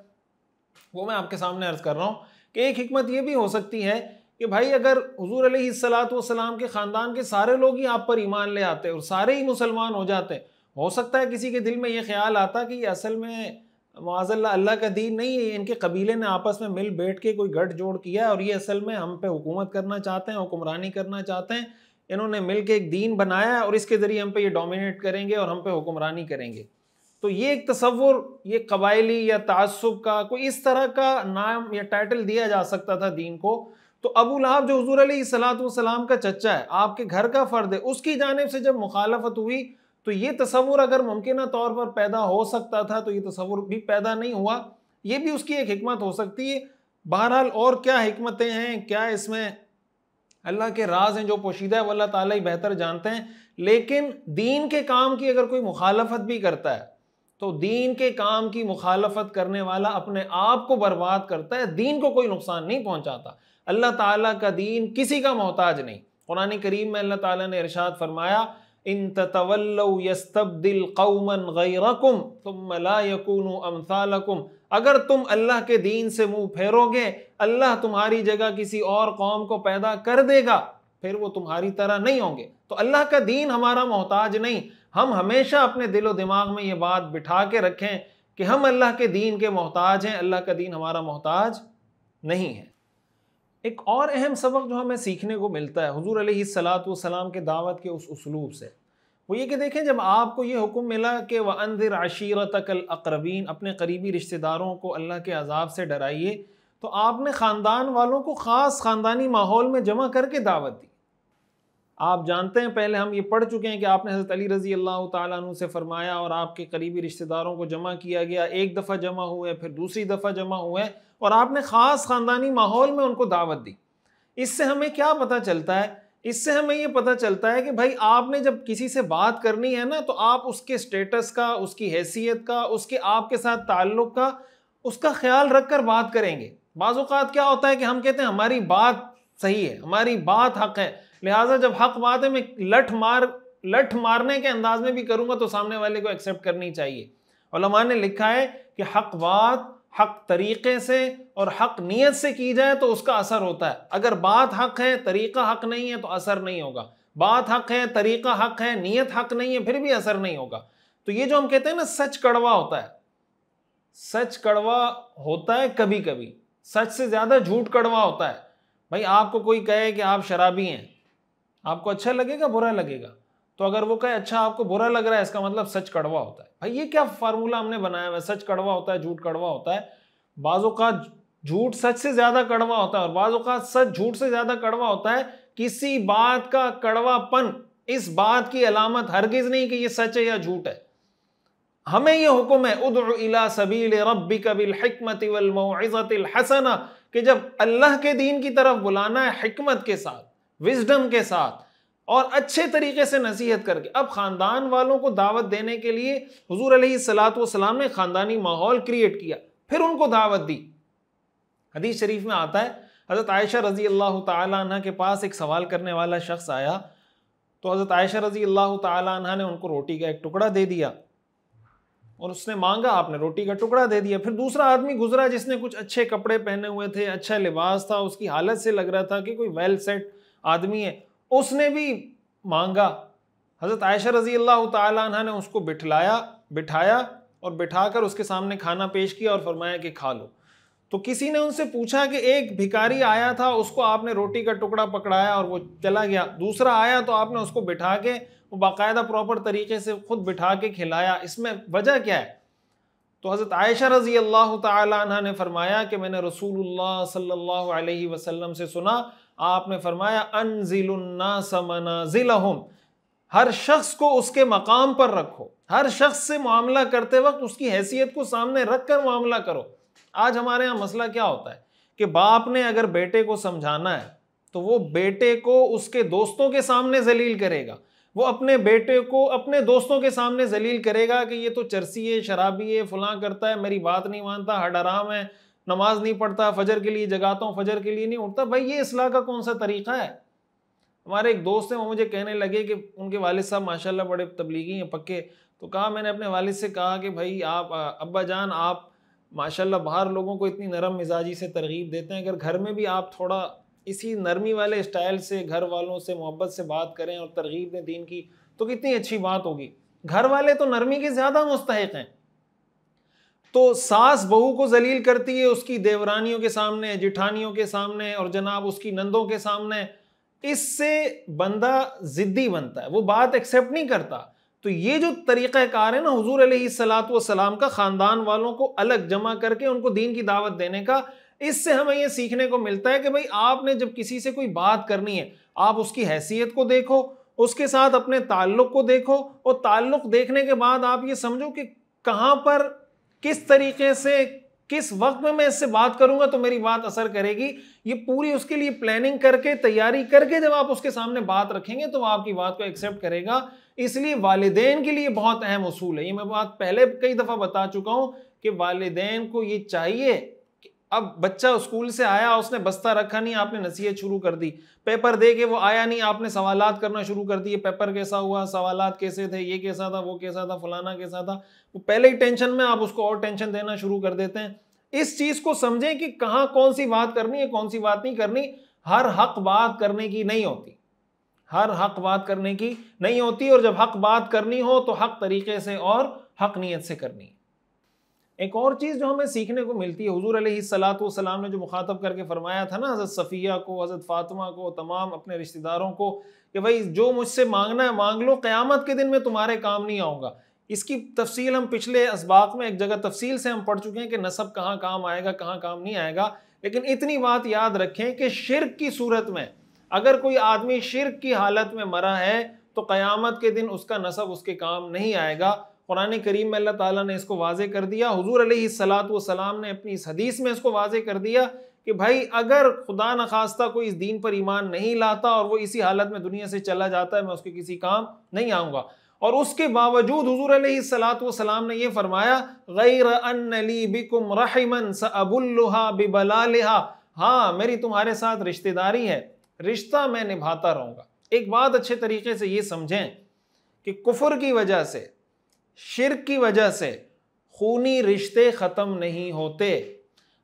वो मैं आपके सामने अर्ज़ कर रहा हूँ कि एक हिकमत ये भी हो सकती है कि भाई अगर हुज़ूर अलैहिस्सलातु वस्सलाम के ख़ानदान के सारे लोग ही आप पर ईमान ले आते और सारे ही मुसलमान हो जाते, हो सकता है किसी के दिल में ये ख्याल आता कि ये असल में माज़अल्लाह अल्लाह का दीन नहीं है, इनके कबीले ने आपस में मिल बैठ के कोई गठजोड़ किया है और ये असल में हम पे हुकूमत करना चाहते हैं, हुक्मरानी करना चाहते हैं, इन्होंने मिल के एक दीन बनाया है और इसके ज़रिए हम पे ये डोमिनेट करेंगे और हम पे हुक्मरानी करेंगे। तो ये एक तसव्वुर, ये कबायली या तासुब का कोई इस तरह का नाम या टाइटल दिया जा सकता था दीन को। तो अबू लहब जो हुज़ूर अलैहिस्सलातु वस्सलाम का चचा है, आपके घर का फ़र्द है, उसकी जानिब से जब मुखालफत हुई तो ये तसव्वुर अगर मुमकिन तौर पर पैदा हो सकता था तो ये तसव्वुर भी पैदा नहीं हुआ, ये भी उसकी एक हिकमत हो सकती है। बहरहाल और क्या हिकमतें हैं, क्या इसमें अल्लाह के राज हैं जो पोशीदा है, वो अल्लाह ताला ही बेहतर जानते हैं। लेकिन दीन के काम की अगर कोई मुखालफत भी करता है तो दीन के काम की मुखालफत करने वाला अपने आप को बर्बाद करता है, दीन को कोई नुकसान नहीं पहुंचाता। अल्लाह ताला का दीन किसी का मोहताज नहीं। कुरान करीम में अल्लाह ताला ने इरशाद फरमाया, इन ततवल्लौ यस्तब्दिल कौमन गैरकुम तुम ला यकूनु अमसालकुम, अगर तुम अल्लाह के दीन से मुंह फेरोगे अल्लाह तुम्हारी जगह किसी और कौम को पैदा कर देगा, फिर वो तुम्हारी तरह नहीं होंगे। तो अल्लाह का दीन हमारा मोहताज नहीं। हम हमेशा अपने दिलो दिमाग में ये बात बिठा के रखें कि हम अल्लाह के दीन के मोहताज हैं, अल्लाह का दीन हमारा मोहताज नहीं है। एक और अहम सबक जो हमें सीखने को मिलता है हुजूर अलैहिस्सलातु वस्सलाम के दावत के उस उसलूब से, वो ये कि देखें, जब आपको ये हुक्म मिला कि वअन्ज़िर अशीरतकल अक़रबीन, अपने करीबी रिश्तेदारों को अल्लाह के अजाब से डराइए, तो आपने ख़ानदान वालों को ख़ास ख़ानदानी माहौल में जमा करके दावत दी। आप जानते हैं, पहले हम ये पढ़ चुके हैं कि आपने हज़रत अली रज़ी अल्लाह ताला अन्हु से फरमाया और आपके करीबी रिश्तेदारों को जमा किया गया। एक दफ़ा जमा हुए, फिर दूसरी दफ़ा जमा हुए और आपने ख़ास ख़ानदानी माहौल में उनको दावत दी। इससे हमें क्या पता चलता है? इससे हमें ये पता चलता है कि भाई आपने जब किसी से बात करनी है ना, तो आप उसके स्टेटस का, उसकी हैसियत का, उसके आपके साथ ताल्लुक़ का, उसका ख्याल रख कर बात करेंगे। बाज़ औक़ात क्या होता है कि हम कहते हैं हमारी बात सही है, हमारी बात हक़ है, लिहाजा जब हक़ बात है मैं लठ मारने के अंदाज में भी करूँगा तो सामने वाले को एक्सेप्ट करनी चाहिए। उलमा ने लिखा है कि हक़ बात हक़ तरीक़े से और हक़ नीयत से की जाए तो उसका असर होता है। अगर बात हक़ है, तरीक़ा हक़ नहीं है तो असर नहीं होगा। बात हक़ है, तरीक़ा हक़ है, नीयत हक़ नहीं है, फिर भी असर नहीं होगा। तो ये जो हम कहते हैं ना, सच कड़वा होता है, सच कड़वा होता है कभी कभी, सच से ज़्यादा झूठ कड़वा होता है। भाई आपको कोई कहे कि आप शराबी हैं, आपको अच्छा लगेगा, बुरा लगेगा? तो अगर वो कहे अच्छा आपको बुरा लग रहा है, इसका मतलब सच कड़वा होता है। भाई ये क्या फार्मूला हमने बनाया हुआ है? सच कड़वा होता है, झूठ कड़वा होता है। बाज़ औक़ात झूठ सच से ज़्यादा कड़वा होता है और बाज़ औक़ात सच झूठ से ज़्यादा कड़वा होता है। किसी बात का कड़वापन इस बात की अलामत हरगिज़ नहीं कि ये सच है या झूठ है। हमें ये हुक्म है, उदउ इला सबील रब्बिका बिल हिकमति वल मौइज़तिल हसना, कि जब अल्लाह के दीन की तरफ बुलाना है हिकमत के साथ, विजडम के साथ और अच्छे तरीके से नसीहत करके। अब ख़ानदान वालों को दावत देने के लिए हुजूर अलैहिस्सलातु वस्सलाम ने ख़ानदानी माहौल क्रिएट किया, फिर उनको दावत दी। हदीस शरीफ में आता है, हज़रत आयशा रज़ी अल्लाह ताला अन्हा के पास एक सवाल करने वाला शख्स आया, तो हज़रत आयशा रज़ी अल्लाह ताला अन्हा ने उनको रोटी का एक टुकड़ा दे दिया और उसने मांगा, आपने रोटी का टुकड़ा दे दिया। फिर दूसरा आदमी गुजरा जिसने कुछ अच्छे कपड़े पहने हुए थे, अच्छा लिबास था, उसकी हालत से लग रहा था कि कोई वेल सेट आदमी है, उसने भी मांगा। हज़रत आयशा रज़ी अल्लाह ताला अन्हा ने उसको बिठाया और बिठाकर उसके सामने खाना पेश किया और फरमाया कि खा लो। तो किसी ने उनसे पूछा कि एक भिखारी आया था, उसको आपने रोटी का टुकड़ा पकड़ाया और वो चला गया, दूसरा आया तो आपने उसको बिठा के वो बाकायदा प्रॉपर तरीके से खुद बिठा के खिलाया, इसमें वजह क्या है? तो हज़रत आयशा रज़ी अल्लाह ताला अन्हा ने फरमाया कि मैंने रसूलुल्लाह सल्लल्लाहु अलैहि वसल्लम से सुना, आपने फरमाया अनज़िलुन्नास मनाज़िलहुम, हर शख्स को उसके मकाम पर रखो, हर शख्स से मामला करते वक्त उसकी हैसियत को सामने रख कर मामला करो। आज हमारे यहाँ मसला क्या होता है कि बाप ने अगर बेटे को समझाना है तो वो बेटे को उसके दोस्तों के सामने जलील करेगा, वो अपने बेटे को अपने दोस्तों के सामने जलील करेगा कि ये तो चरसी है, शराबी है, फलां करता है, मेरी बात नहीं मानता, हड हराम है, नमाज नहीं पढ़ता, फजर के लिए जगाता हूँ, फजर के लिए नहीं उठता। भाई ये इस्लाह का कौन सा तरीका है? हमारे एक दोस्त हैं, वो मुझे कहने लगे कि उनके वालिद साहब माशाल्लाह बड़े तबलीगी हैं पक्के। तो कहा, मैंने अपने वालिद से कहा कि भाई आप अब्बा जान, आप माशाल्लाह बाहर लोगों को इतनी नरम मिजाजी से तरगीब देते हैं, अगर घर में भी आप थोड़ा इसी नरमी वाले स्टाइल से घर वालों से मोहब्बत से बात करें और तरगीब दें दीन की, तो कितनी अच्छी बात होगी। घर वाले तो नरमी के ज़्यादा मुस्तहिक हैं। तो सास बहू को जलील करती है उसकी देवरानियों के सामने, जिठानियों के सामने और जनाब उसकी नंदों के सामने, इससे बंदा ज़िद्दी बनता है, वो बात एक्सेप्ट नहीं करता। तो ये जो तरीक़ाकार है ना हुजूर अलैहिस्सलातु वस्सलाम का, ख़ानदान वालों को अलग जमा करके उनको दीन की दावत देने का, इससे हमें ये सीखने को मिलता है कि भाई आपने जब किसी से कोई बात करनी है, आप उसकी हैसियत को देखो, उसके साथ अपने ताल्लुक को देखो, और ताल्लुक देखने के बाद आप ये समझो कि कहाँ पर, किस तरीके से, किस वक्त में मैं इससे बात करूंगा तो मेरी बात असर करेगी। ये पूरी उसके लिए प्लानिंग करके, तैयारी करके जब आप उसके सामने बात रखेंगे तो वो आपकी बात को एक्सेप्ट करेगा। इसलिए वालिदैन के लिए बहुत अहम उसूल है। ये मैं बात पहले कई दफ़ा बता चुका हूं कि वालिदैन को ये चाहिए कि अब बच्चा स्कूल से आया, उसने बस्ता रखा नहीं, आपने नसीहत शुरू कर दी। पेपर दे के वो आया नहीं, आपने सवालात करना शुरू कर दिए, पेपर कैसा हुआ, सवालात कैसे थे, ये कैसा था, वो कैसा था, फलाना कैसा था। वो पहले ही टेंशन में, आप उसको और टेंशन देना शुरू कर देते हैं। इस चीज को समझें कि कहां कौन सी बात करनी है, कौन सी बात नहीं करनी। हर हक बात करने की नहीं होती, हर हक बात करने की नहीं होती, और जब हक बात करनी हो तो हक तरीके से और हक नीयत से करनी है। एक और चीज जो हमें सीखने को मिलती है, हुजूर अलैहिस्सलातु वस्सलाम ने जो मुखातब करके फरमाया था ना हजरत सफिया को, हजरत फातिमा को, तमाम अपने रिश्तेदारों को, कि भाई जो मुझसे मांगना है मांग लो, क़यामत के दिन में तुम्हारे काम नहीं आऊंगा। इसकी तफसील हम पिछले असबाक में एक जगह तफसील से हम पढ़ चुके हैं कि नसब कहाँ काम आएगा, कहाँ काम नहीं आएगा। लेकिन इतनी बात याद रखें कि शिर्क की सूरत में अगर कोई आदमी शिर्क की हालत में मरा है तो क़यामत के दिन उसका नसब उसके काम नहीं आएगा। कुरान करीम में अल्लाह ताला ने इसको वाज़े कर दिया। हुजूर अलैहिस्सलातु वस्सलाम ने अपनी इस हदीस में इसको वाज़े कर दिया कि भाई अगर खुदा न खास्ता कोई इस दीन पर ईमान नहीं लाता और वो इसी हालत में दुनिया से चला जाता है, मैं उसके किसी काम नहीं आऊँगा। और उसके बावजूद हुजूर अलैहिस्सलातु वस्सलाम ने ये फरमाया, गैर अन्न ली बिकुम रहिमन सअबुल्लुहा बिबलालिहा, हाँ मेरी तुम्हारे साथ रिश्तेदारी है, रिश्ता मैं निभाता रहूँगा। एक बात अच्छे तरीके से ये समझें कि कुफ्र की वजह से, शिर्क की वजह से खूनी रिश्ते ख़त्म नहीं होते।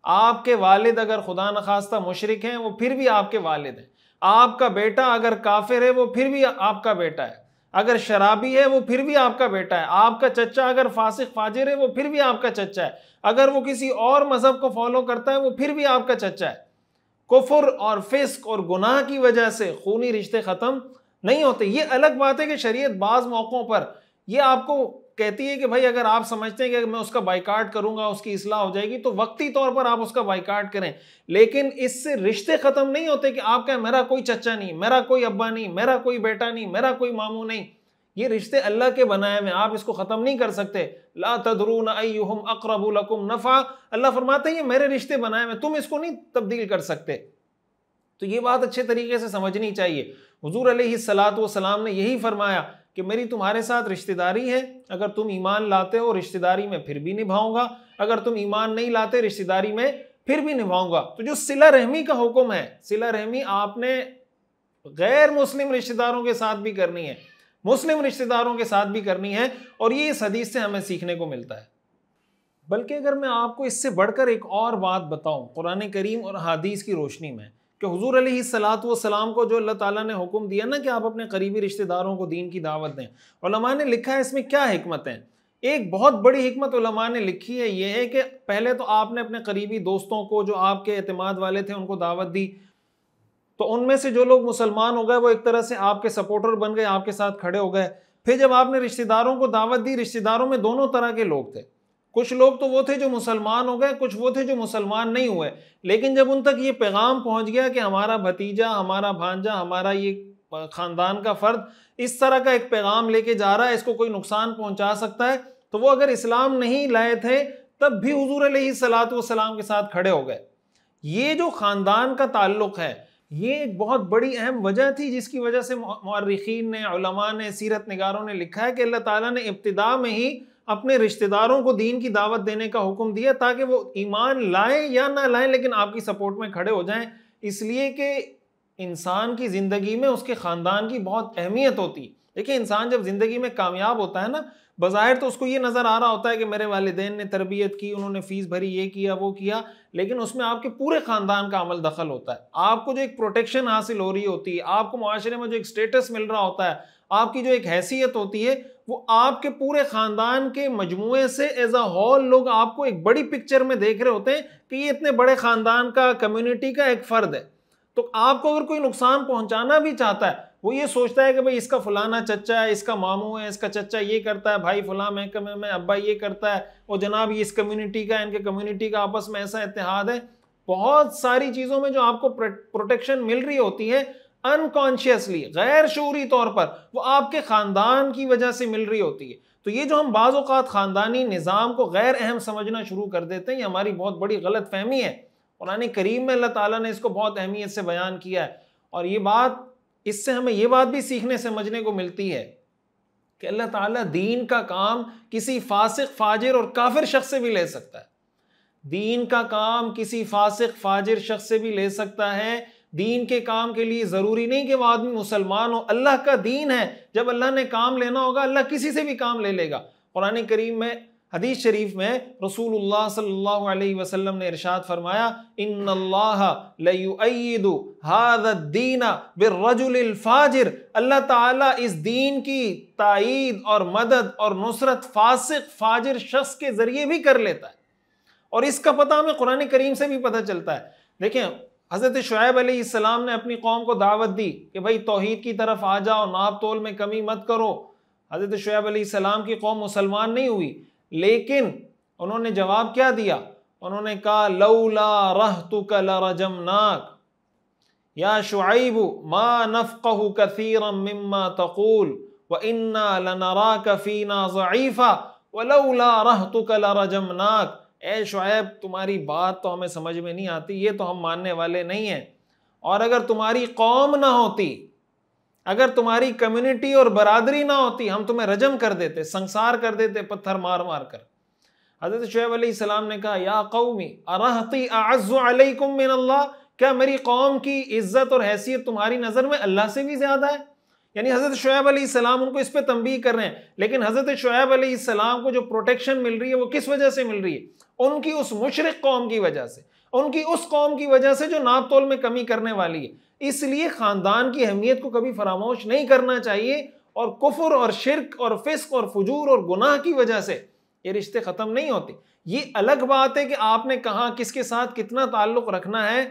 आपके वालिद अगर खुदा न खास्ता मुशरिक हैं, वो फिर भी आपके वालिद हैं। आपका बेटा अगर काफिर है, वो फिर भी आपका बेटा है। अगर शराबी है, वो फिर भी आपका बेटा है। आपका चचा अगर फासिक फाजिर है, वो फिर भी आपका चचा है। अगर वो किसी और मजहब को फॉलो करता है, वो फिर भी आपका चचा है। कुफ्र और फिस्क और गुनाह की वजह से खूनी रिश्ते ख़त्म नहीं होते। ये अलग बात है कि शरीयत बाज़ मौक़ों पर ये आपको कहती है कि भाई अगर आप समझते हैं कि मैं उसका बाइकाट करूंगा उसकी इस्लाह हो जाएगी, तो वक्ती तौर पर आप उसका बाइकाट करें, लेकिन इससे रिश्ते ख़त्म नहीं होते कि आप कहें मेरा कोई चचा नहीं, मेरा कोई अब्बा नहीं, मेरा कोई बेटा नहीं, मेरा कोई मामू नहीं। ये रिश्ते अल्लाह के बनाए हुए, आप इसको ख़त्म नहीं कर सकते। ला तदरून अय्युहुम अक़रबु लकुम नफ़ा, अल्लाह फरमाते हैं ये मेरे रिश्ते बनाए हुए, तुम इसको नहीं तब्दील कर सकते। तो ये बात अच्छे तरीके से समझनी चाहिए। हुजूर अलैहिस्सलातु वस्सलाम ने यही फरमाया कि मेरी तुम्हारे साथ रिश्तेदारी है, अगर तुम ईमान लाते हो रिश्तेदारी में फिर भी निभाऊंगा, अगर तुम ईमान नहीं लाते रिश्तेदारी में फिर भी निभाऊंगा। तो जो सिला रहमी का हुक्म है, सिला रहमी आपने गैर मुस्लिम रिश्तेदारों के साथ भी करनी है, मुस्लिम रिश्तेदारों के साथ भी करनी है, और ये इस हदीस से हमें सीखने को मिलता है। बल्कि अगर मैं आपको इससे बढ़कर एक और बात बताऊं कुरान करीम और हदीस की रोशनी में, कि हुजूर अलैहिस्सलातु वस्सलाम को जो अल्लाह ताला ने हुक्म दिया ना कि आप अपने करीबी रिश्तेदारों को दीन की दावत दें, उलमा ने लिखा है इसमें क्या हिकमत है। एक बहुत बड़ी हिकमत उलमा ने लिखी है, ये है कि पहले तो आपने अपने करीबी दोस्तों को जो आपके एतमाद वाले थे उनको दावत दी, तो उनमें से जो लोग मुसलमान हो गए वो एक तरह से आपके सपोर्टर बन गए, आपके साथ खड़े हो गए। फिर जब आपने रिश्तेदारों को दावत दी, रिश्तेदारों में दोनों तरह के लोग थे। कुछ लोग तो वो थे जो मुसलमान हो गए, कुछ वो थे जो मुसलमान नहीं हुए। लेकिन जब उन तक ये पैगाम पहुंच गया कि हमारा भतीजा, हमारा भांजा, हमारा ये ख़ानदान का फ़र्द इस तरह का एक पैगाम लेके जा रहा है, इसको कोई नुकसान पहुंचा सकता है, तो वो अगर इस्लाम नहीं लाए थे तब भी हुजूर अलैहिस्सलातु वस्सलाम के साथ खड़े हो गए। ये जो ख़ानदान का ताल्लुक़ है, ये एक बहुत बड़ी अहम वजह थी जिसकी वजह से मुअर्रिखीन ने, उलमा ने, सीरत निगारों ने लिखा है कि अल्लाह ताला ने इब्तिदा में ही अपने रिश्तेदारों को दीन की दावत देने का हुक्म दिया ताकि वो ईमान लाएं या ना लाएं लेकिन आपकी सपोर्ट में खड़े हो जाएं। इसलिए कि इंसान की ज़िंदगी में उसके ख़ानदान की बहुत अहमियत होती है। देखिए, इंसान जब ज़िंदगी में कामयाब होता है ना, बज़ाहिर तो उसको ये नज़र आ रहा होता है कि मेरे वालिदैन ने तरबियत की, उन्होंने फ़ीस भरी, ये किया वो किया, लेकिन उसमें आपके पूरे ख़ानदान का अमल दखल होता है। आपको जो एक प्रोटेक्शन हासिल हो रही होती है, आपको मुआशरे में जो एक स्टेटस मिल रहा होता है, आपकी जो एक हैसियत होती है, वो आपके पूरे ख़ानदान के मजमूए से एज अ होल लोग आपको एक बड़ी पिक्चर में देख रहे होते हैं कि ये इतने बड़े ख़ानदान का, कम्युनिटी का एक फ़र्द है। तो आपको अगर कोई नुकसान पहुंचाना भी चाहता है, वो ये सोचता है कि भाई इसका फलाना चच्चा है, इसका मामू है, इसका चच्चा ये करता है, भाई फलां महकमे में अब्बा ये करता है, और जनाब ये इस कम्युनिटी का, इनके कम्युनिटी का आपस में ऐसा इत्तेहाद है। बहुत सारी चीज़ों में जो आपको प्रोटेक्शन मिल रही होती है, अनकॉन्शियसली, गैर शऊरी तौर पर वो आपके ख़ानदान की वजह से मिल रही होती है। तो ये जो हम बाज़ औक़ात ख़ानदानी निज़ाम को गैर अहम समझना शुरू कर देते हैं, ये हमारी बहुत बड़ी गलत फहमी है। कुरान करीम में अल्लाह ताला ने इसको बहुत अहमियत से बयान किया है, और ये बात, इससे हमें ये बात भी सीखने समझने को मिलती है कि अल्लाह ताला दीन का काम किसी फासिक, फाजिर और काफिर शख्स से भी ले सकता है। दीन का काम किसी फासिक, फाजिर शख्स से भी ले सकता है। दीन के काम के लिए ज़रूरी नहीं कि वो आदमी मुसलमान हो। अल्लाह का दीन है, जब अल्लाह ने काम लेना होगा अल्लाह किसी से भी काम ले लेगा। कुरान करीम में, हदीस शरीफ में रसूलुल्लाह सल्लल्लाहु अलैहि वसल्लम ने इरशाद फरमाया, इन्नल्लाह लयुअय्यिदु हाज़ा-द्दीन बिर्रजुलिल फाजिर, अल्लाह ताला इस दीन की ताईद और मदद और नुसरत फासिक, फाजिर शख्स के ज़रिए भी कर लेता है। और इसका पता हमें कुरान करीम से भी पता चलता है। देखें, हज़रत शुएब अलैहिस्सलाम ने अपनी कौम को दावत दी कि भाई तौहीद की तरफ आ जाओ, नाप तोल में कमी मत करो। हज़रत शुएब अलैहिस्सलाम की कौम मुसलमान नहीं हुई, लेकिन उन्होंने जवाब क्या दिया? उन्होंने कहा, लौला रहतुका लरजमनाक या शुआइब मा नफ़क़हु कसीरन मिम्मा तक़ूल व इन्ना लनराका फ़ीना ज़ईफ़ा व लौला रहतुका लरजमनाक। ए शुएब, तुम्हारी बात तो हमें समझ में नहीं आती, ये तो हम मानने वाले नहीं हैं, और अगर तुम्हारी कौम ना होती, अगर तुम्हारी कम्युनिटी और बरादरी ना होती, हम तुम्हें रजम कर देते, संसार कर देते पत्थर मार मार कर। हज़रत शुएब अलैहिस्सलाम ने कहा, या कौमी अरहती अअज़्ज़ु अलैकुम मिन अल्लाह, क्या मेरी कौम की इज्जत और हैसियत तुम्हारी नज़र में अल्लाह से भी ज़्यादा है? यानी हज़रत शुएब अलैहिस्सलाम उनको इस पे तंबीह कर रहे हैं। लेकिन हज़रत शुएब अलैहिस्सलाम को जो प्रोटेक्शन मिल रही है वो किस वजह से मिल रही है? उनकी उस मुशरिक कौम की वजह से, उनकी उस कौम की वजह से जो नाप तोल में कमी करने वाली है। इसलिए ख़ानदान की अहमियत को कभी फरामोश नहीं करना चाहिए, और कुफ्र और शिर्क और फिस्क और फुजूर और गुनाह की वजह से ये रिश्ते ख़त्म नहीं होते। ये अलग बात है कि आपने कहाँ किसके साथ कितना ताल्लुक़ रखना है,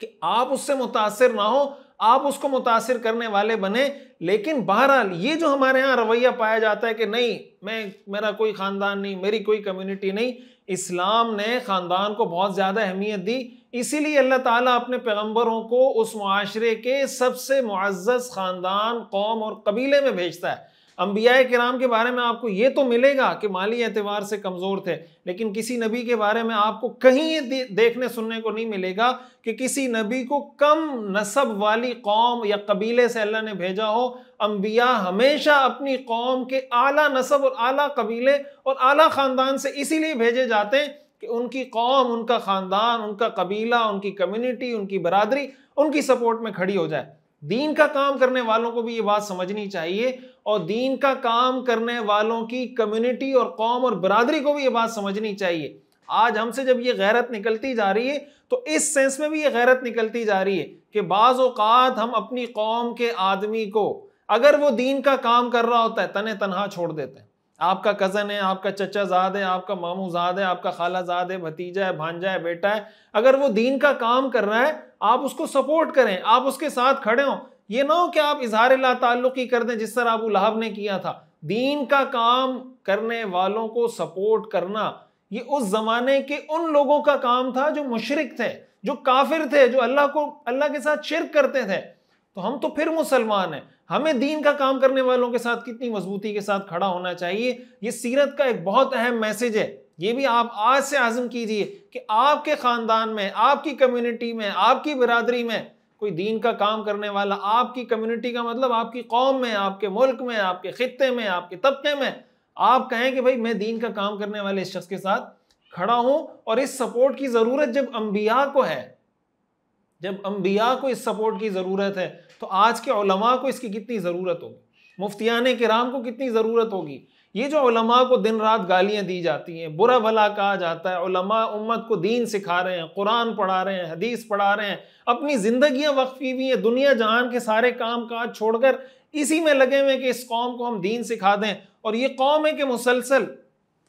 कि आप उससे मुतासिर ना हो, आप उसको मुतासिर करने वाले बने। लेकिन बहरहाल ये जो हमारे यहाँ रवैया पाया जाता है कि नहीं, मेरा कोई ख़ानदान नहीं, मेरी कोई कम्युनिटी नहीं, इस्लाम ने ख़ानदान को बहुत ज़्यादा अहमियत दी। इसीलिए अल्लाह ताला अपने पैगम्बरों को उस मुआशरे के सबसे मुअज़्ज़ज़ ख़ानदान, कौम और कबीले में भेजता है। अंबिया किराम के बारे में आपको ये तो मिलेगा कि माली एतबार से कमज़ोर थे, लेकिन किसी नबी के बारे में आपको कहीं ये देखने सुनने को नहीं मिलेगा कि किसी नबी को कम नस्ब वाली कौम या कबीले से अल्लाह ने भेजा हो। अंबिया हमेशा अपनी कौम के आला नस्ब और आला कबीले और आला ख़ानदान से इसीलिए भेजे जाते हैं कि उनकी कौम, उनका ख़ानदान, उनका कबीला, उनकी कम्युनिटी, उनकी बरादरी उनकी सपोर्ट में खड़ी हो जाए। दीन का काम करने वालों को भी ये बात समझनी चाहिए, और दीन का काम करने वालों की कम्युनिटी और कौम और बरादरी को भी ये बात समझनी चाहिए। आज हमसे जब ये गैरत निकलती जा रही है, तो इस सेंस में भी ये गैरत निकलती जा रही है कि बाज़ औक़ात हम अपनी कौम के आदमी को, अगर वो दीन का काम कर रहा होता है, तने तनहा छोड़ देते हैं। आपका कज़न है, आपका चचा ज़ाद है, आपका मामू ज़ाद है, आपका खाला ज़ाद है, भतीजा है, भांजा है, बेटा है, अगर वो दीन का काम कर रहा है, आप उसको सपोर्ट करें, आप उसके साथ खड़े हों। ये ना हो कि आप इज़हार ला ताल्लुक़ी कर दें जिस तरह अबू लहब ने किया था। दीन का काम करने वालों को सपोर्ट करना ये उस ज़माने के उन लोगों का काम था जो मुशरिक थे, जो काफिर थे, जो अल्लाह के साथ शिर्क करते थे। तो हम तो फिर मुसलमान हैं, हमें दीन का काम करने वालों के साथ कितनी मजबूती के साथ खड़ा होना चाहिए। ये सीरत का एक बहुत अहम मैसेज है। ये भी आप आज से आज़म कीजिए कि आपके ख़ानदान में, आपकी कम्युनिटी में, आपकी बिरादरी में कोई दीन का काम करने वाला, आपकी कम्युनिटी का मतलब आपकी कौम में, आपके मुल्क में, आपके खित्ते में, आपके तबके में, आप कहें कि भाई मैं दीन का काम करने वाले इस शख्स के साथ खड़ा हूं। और इस सपोर्ट की ज़रूरत जब अंबिया को है, जब अंबिया को इस सपोर्ट की ज़रूरत है, तो आज के उलमा को इसकी कितनी ज़रूरत होगी, मुफ्तियान किराम को कितनी ज़रूरत होगी। ये जो उलमा को दिन रात गालियाँ दी जाती हैं, बुरा भला कहा जाता है, उलमा उम्मत को दीन सिखा रहे हैं, कुरान पढ़ा रहे हैं, हदीस पढ़ा रहे हैं, अपनी ज़िंदगियाँ वक्फ की हुई हैं, दुनिया जहान के सारे काम काज छोड़कर इसी में लगे हुए कि इस कौम को हम दीन सिखा दें। और ये कौम है कि मुसलसल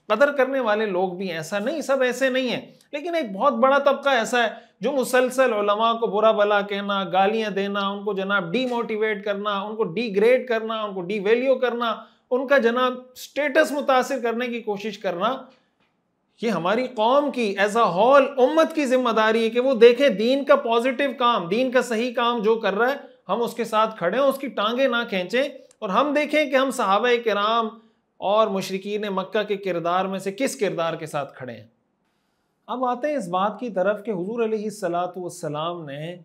कदर करने वाले लोग भी हैं, ऐसा नहीं, सब ऐसे नहीं हैं, लेकिन एक बहुत बड़ा तबका ऐसा है जो मुसलसल उलमा को बुरा भला कहना, गालियाँ देना, उनको जनाब डीमोटिवेट करना, उनको डीग्रेड करना, उनको डीवैल्यू करना, उनका जनाब स्टेटस मुतासिर करने की कोशिश करना। ये हमारी कौम की एज अ होल उम्मत की जिम्मेदारी है कि वो देखे दीन का पॉजिटिव काम, दीन का सही काम जो कर रहा है, हम उसके साथ खड़े हों, उसकी टांगें ना खींचें और हम देखें कि हम सहाबा किराम और मुशरिकीन मक्का के किरदार में से किस किरदार के साथ खड़े हैं। अब आते हैं इस बात की तरफ कि हुजूर अलैहिस्सलातु वस्सलाम ने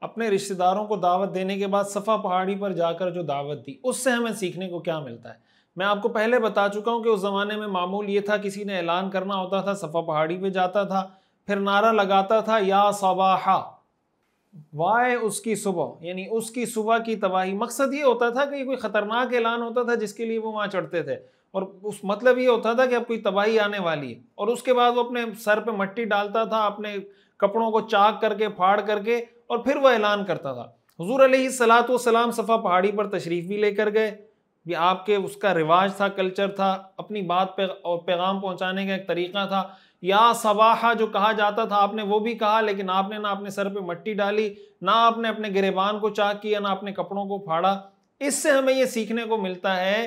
अपने रिश्तेदारों को दावत देने के बाद सफ़ा पहाड़ी पर जाकर जो दावत दी, उससे हमें सीखने को क्या मिलता है। मैं आपको पहले बता चुका हूँ कि उस ज़माने में मामूल ये था, किसी ने ऐलान करना होता था, सफ़ा पहाड़ी पे जाता था, फिर नारा लगाता था या सबाहा, वाए उसकी सुबह, यानी उसकी सुबह की तबाही। मकसद ये होता था कि कोई ख़तरनाक ऐलान होता था जिसके लिए वो वहाँ चढ़ते थे, और उस मतलब ये होता था कि अब कोई तबाही आने वाली है। और उसके बाद वो अपने सर पे मट्टी डालता था, अपने कपड़ों को चाक करके फाड़ करके, और फिर वो ऐलान करता था। हुजूर अलैहिस्सलातु वस्सलाम सफ़ा पहाड़ी पर तशरीफ़ भी लेकर गए, ये आपके उसका रिवाज था, कल्चर था, अपनी बात पे और पैगाम पहुँचाने का एक तरीक़ा था। या सबाहा जो कहा जाता था, आपने वो भी कहा, लेकिन आपने ना अपने सर पे मट्टी डाली, ना आपने अपने गिरेबान को चाक किया, ना अपने कपड़ों को फाड़ा। इससे हमें ये सीखने को मिलता है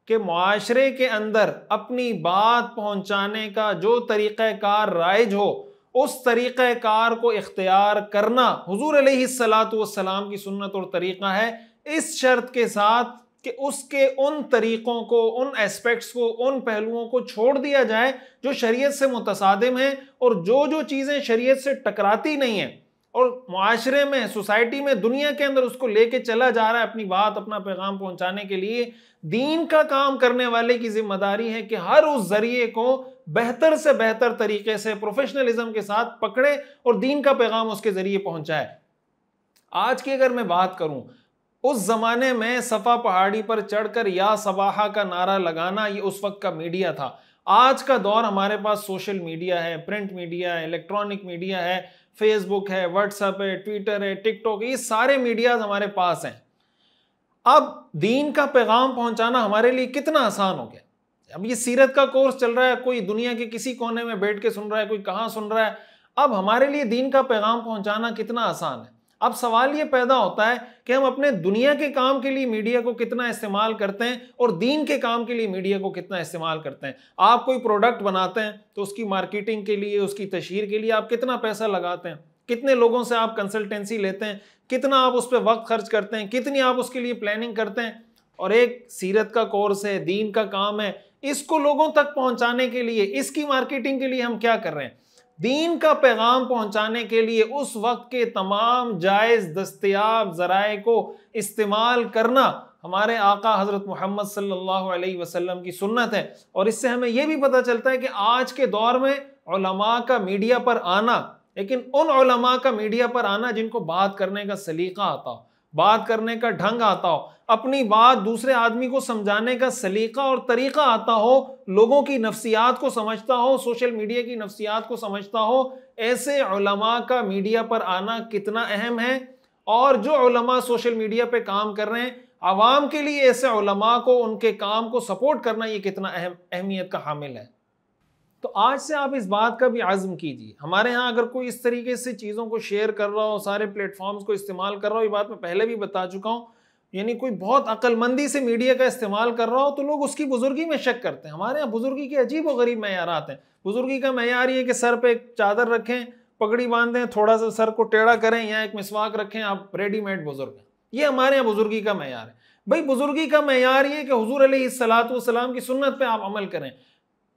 कि मुआशरे के अंदर अपनी बात पहुंचाने का जो तरीक़ाकार राइज हो, उस तरीक़ाकार को इख्तियार करना हुजूर अलैहिस्सलातु वस्सलाम की सुन्नत और तरीक़ा है, इस शर्त के साथ कि उसके उन तरीक़ों को, उन एस्पेक्ट्स को, उन पहलुओं को छोड़ दिया जाए जो शरीयत से मुतसादिम हैं, और जो जो चीज़ें शरीयत से टकराती नहीं हैं और मुआशरे में, सोसाइटी में, दुनिया के अंदर उसको लेके चला जा रहा है अपनी बात, अपना पैगाम पहुंचाने के लिए। दीन का काम करने वाले की जिम्मेदारी है कि हर उस जरिए को बेहतर से बेहतर तरीके से प्रोफेशनलिज्म के साथ पकड़े और दीन का पैगाम उसके जरिए पहुंचाए। आज की अगर मैं बात करूं, उस जमाने में सफ़ा पहाड़ी पर चढ़कर या सबाहा का नारा लगाना ये उस वक्त का मीडिया था। आज का दौर हमारे पास सोशल मीडिया है, प्रिंट मीडिया है, इलेक्ट्रॉनिक मीडिया है, फेसबुक है, व्हाट्सएप है, ट्विटर है, टिकटॉक, ये सारे मीडियाज हमारे पास हैं। अब दीन का पैगाम पहुंचाना हमारे लिए कितना आसान हो गया। अब ये सीरत का कोर्स चल रहा है, कोई दुनिया के किसी कोने में बैठ के सुन रहा है, कोई कहाँ सुन रहा है। अब हमारे लिए दीन का पैगाम पहुंचाना कितना आसान है। अब सवाल ये पैदा होता है कि हम अपने दुनिया के काम के लिए मीडिया को कितना इस्तेमाल करते हैं और दीन के काम के लिए मीडिया को कितना इस्तेमाल करते हैं। आप कोई प्रोडक्ट बनाते हैं तो उसकी मार्केटिंग के लिए, उसकी तशहीर के लिए आप कितना पैसा लगाते हैं, कितने लोगों से आप कंसल्टेंसी लेते हैं, कितना आप उस पर वक्त खर्च करते हैं, कितनी आप उसके लिए प्लानिंग करते हैं। और एक सीरत का कोर्स है, दीन का काम है, इसको लोगों तक पहुंचाने के लिए, इसकी मार्केटिंग के लिए हम क्या कर रहे हैं। दीन का पैगाम पहुंचाने के लिए उस वक्त के तमाम जायज़ दस्तयाब ज़राए को इस्तेमाल करना हमारे आका हज़रत मोहम्मद सल्लल्लाहु अलैहि वसल्लम की सुन्नत है। और इससे हमें यह भी पता चलता है कि आज के दौर में उलमा का मीडिया पर आना, लेकिन उन उलमा का मीडिया पर आना जिनको बात करने का सलीका आता हो, बात करने का ढंग आता हो, अपनी बात दूसरे आदमी को समझाने का सलीका और तरीका आता हो, लोगों की नफ्सियात को समझता हो, सोशल मीडिया की नफ्सियात को समझता हो, ऐसे उलमा का मीडिया पर आना कितना अहम है। और जो उलमा सोशल मीडिया पे काम कर रहे हैं, आवाम के लिए ऐसे उलमा को, उनके काम को सपोर्ट करना ये कितना अहमियत का हामिल है। तो आज से आप इस बात का भी आज़म कीजिए। हमारे यहाँ अगर कोई इस तरीके से चीज़ों को शेयर कर रहा हो, सारे प्लेटफॉर्म्स को इस्तेमाल कर रहा हो, ये बात मैं पहले भी बता चुका हूँ, यानी कोई बहुत अक्लमंदी से मीडिया का इस्तेमाल कर रहा हो तो लोग उसकी बुजुर्गी में शक करते हैं। हमारे यहाँ बुजुर्गी के अजीब व गरीब मैयारात हैं। बुजुर्गी का मैयार ये कि सर पे एक चादर रखें, पगड़ी बांधें, थोड़ा सा सर को टेढ़ा करें, या एक मिसवाक रखें, आप रेडीमेड बुजुर्ग हैं। ये हमारे यहाँ बुजुर्गी का मैयार है। भाई बुजुर्गी का मैयार ये कि हुजूर अलैहिस्सलातु वस्सलाम की सुन्नत पे आप अमल करें,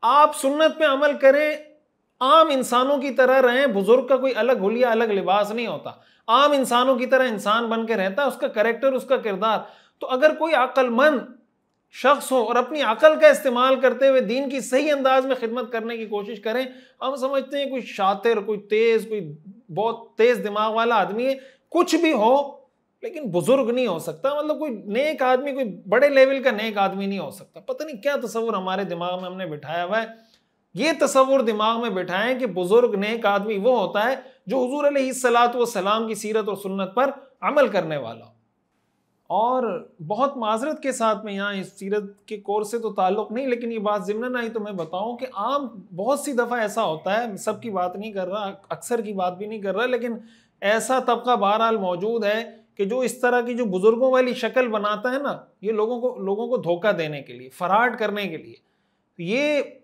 आप सुन्नत पे अमल करें, आम इंसानों की तरह रहें। बुजुर्ग का कोई अलग हुलिया, अलग लिबास नहीं होता, आम इंसानों की तरह इंसान बन के रहता है, उसका कैरेक्टर, उसका किरदार। तो अगर कोई अक्लमंद शख्स हो और अपनी अकल का इस्तेमाल करते हुए दीन की सही अंदाज में खिदमत करने की कोशिश करें, हम समझते हैं कोई शातिर, कोई तेज, कोई बहुत तेज दिमाग वाला आदमी है, कुछ भी हो, लेकिन बुजुर्ग नहीं हो सकता। मतलब कोई नेक आदमी, कोई बड़े लेवल का नेक आदमी नहीं हो सकता। पता नहीं क्या तस्वुर हमारे दिमाग में हमने बिठाया हुआ है। ये तस्वुर दिमाग में बिठाएं कि बुजुर्ग नेक आदमी वो होता है जो हुजूर अलैहिस्सलातु वस्सलाम की सीरत और सुन्नत पर अमल करने वाला। और बहुत माजरत के साथ में यहाँ इस सीरत के कोर्स से तो ताल्लुक़ नहीं, लेकिन ये बात ज़िम्नन आई तो मैं बताऊँ कि आम बहुत सी दफ़ा ऐसा होता है, सब की बात नहीं कर रहा, अक्सर की बात भी नहीं कर रहा, लेकिन ऐसा तबका बहरहाल मौजूद है कि जो इस तरह की जो बुजुर्गों वाली शक्ल बनाता है ना, ये लोगों को धोखा देने के लिए, फराड करने के लिए। ये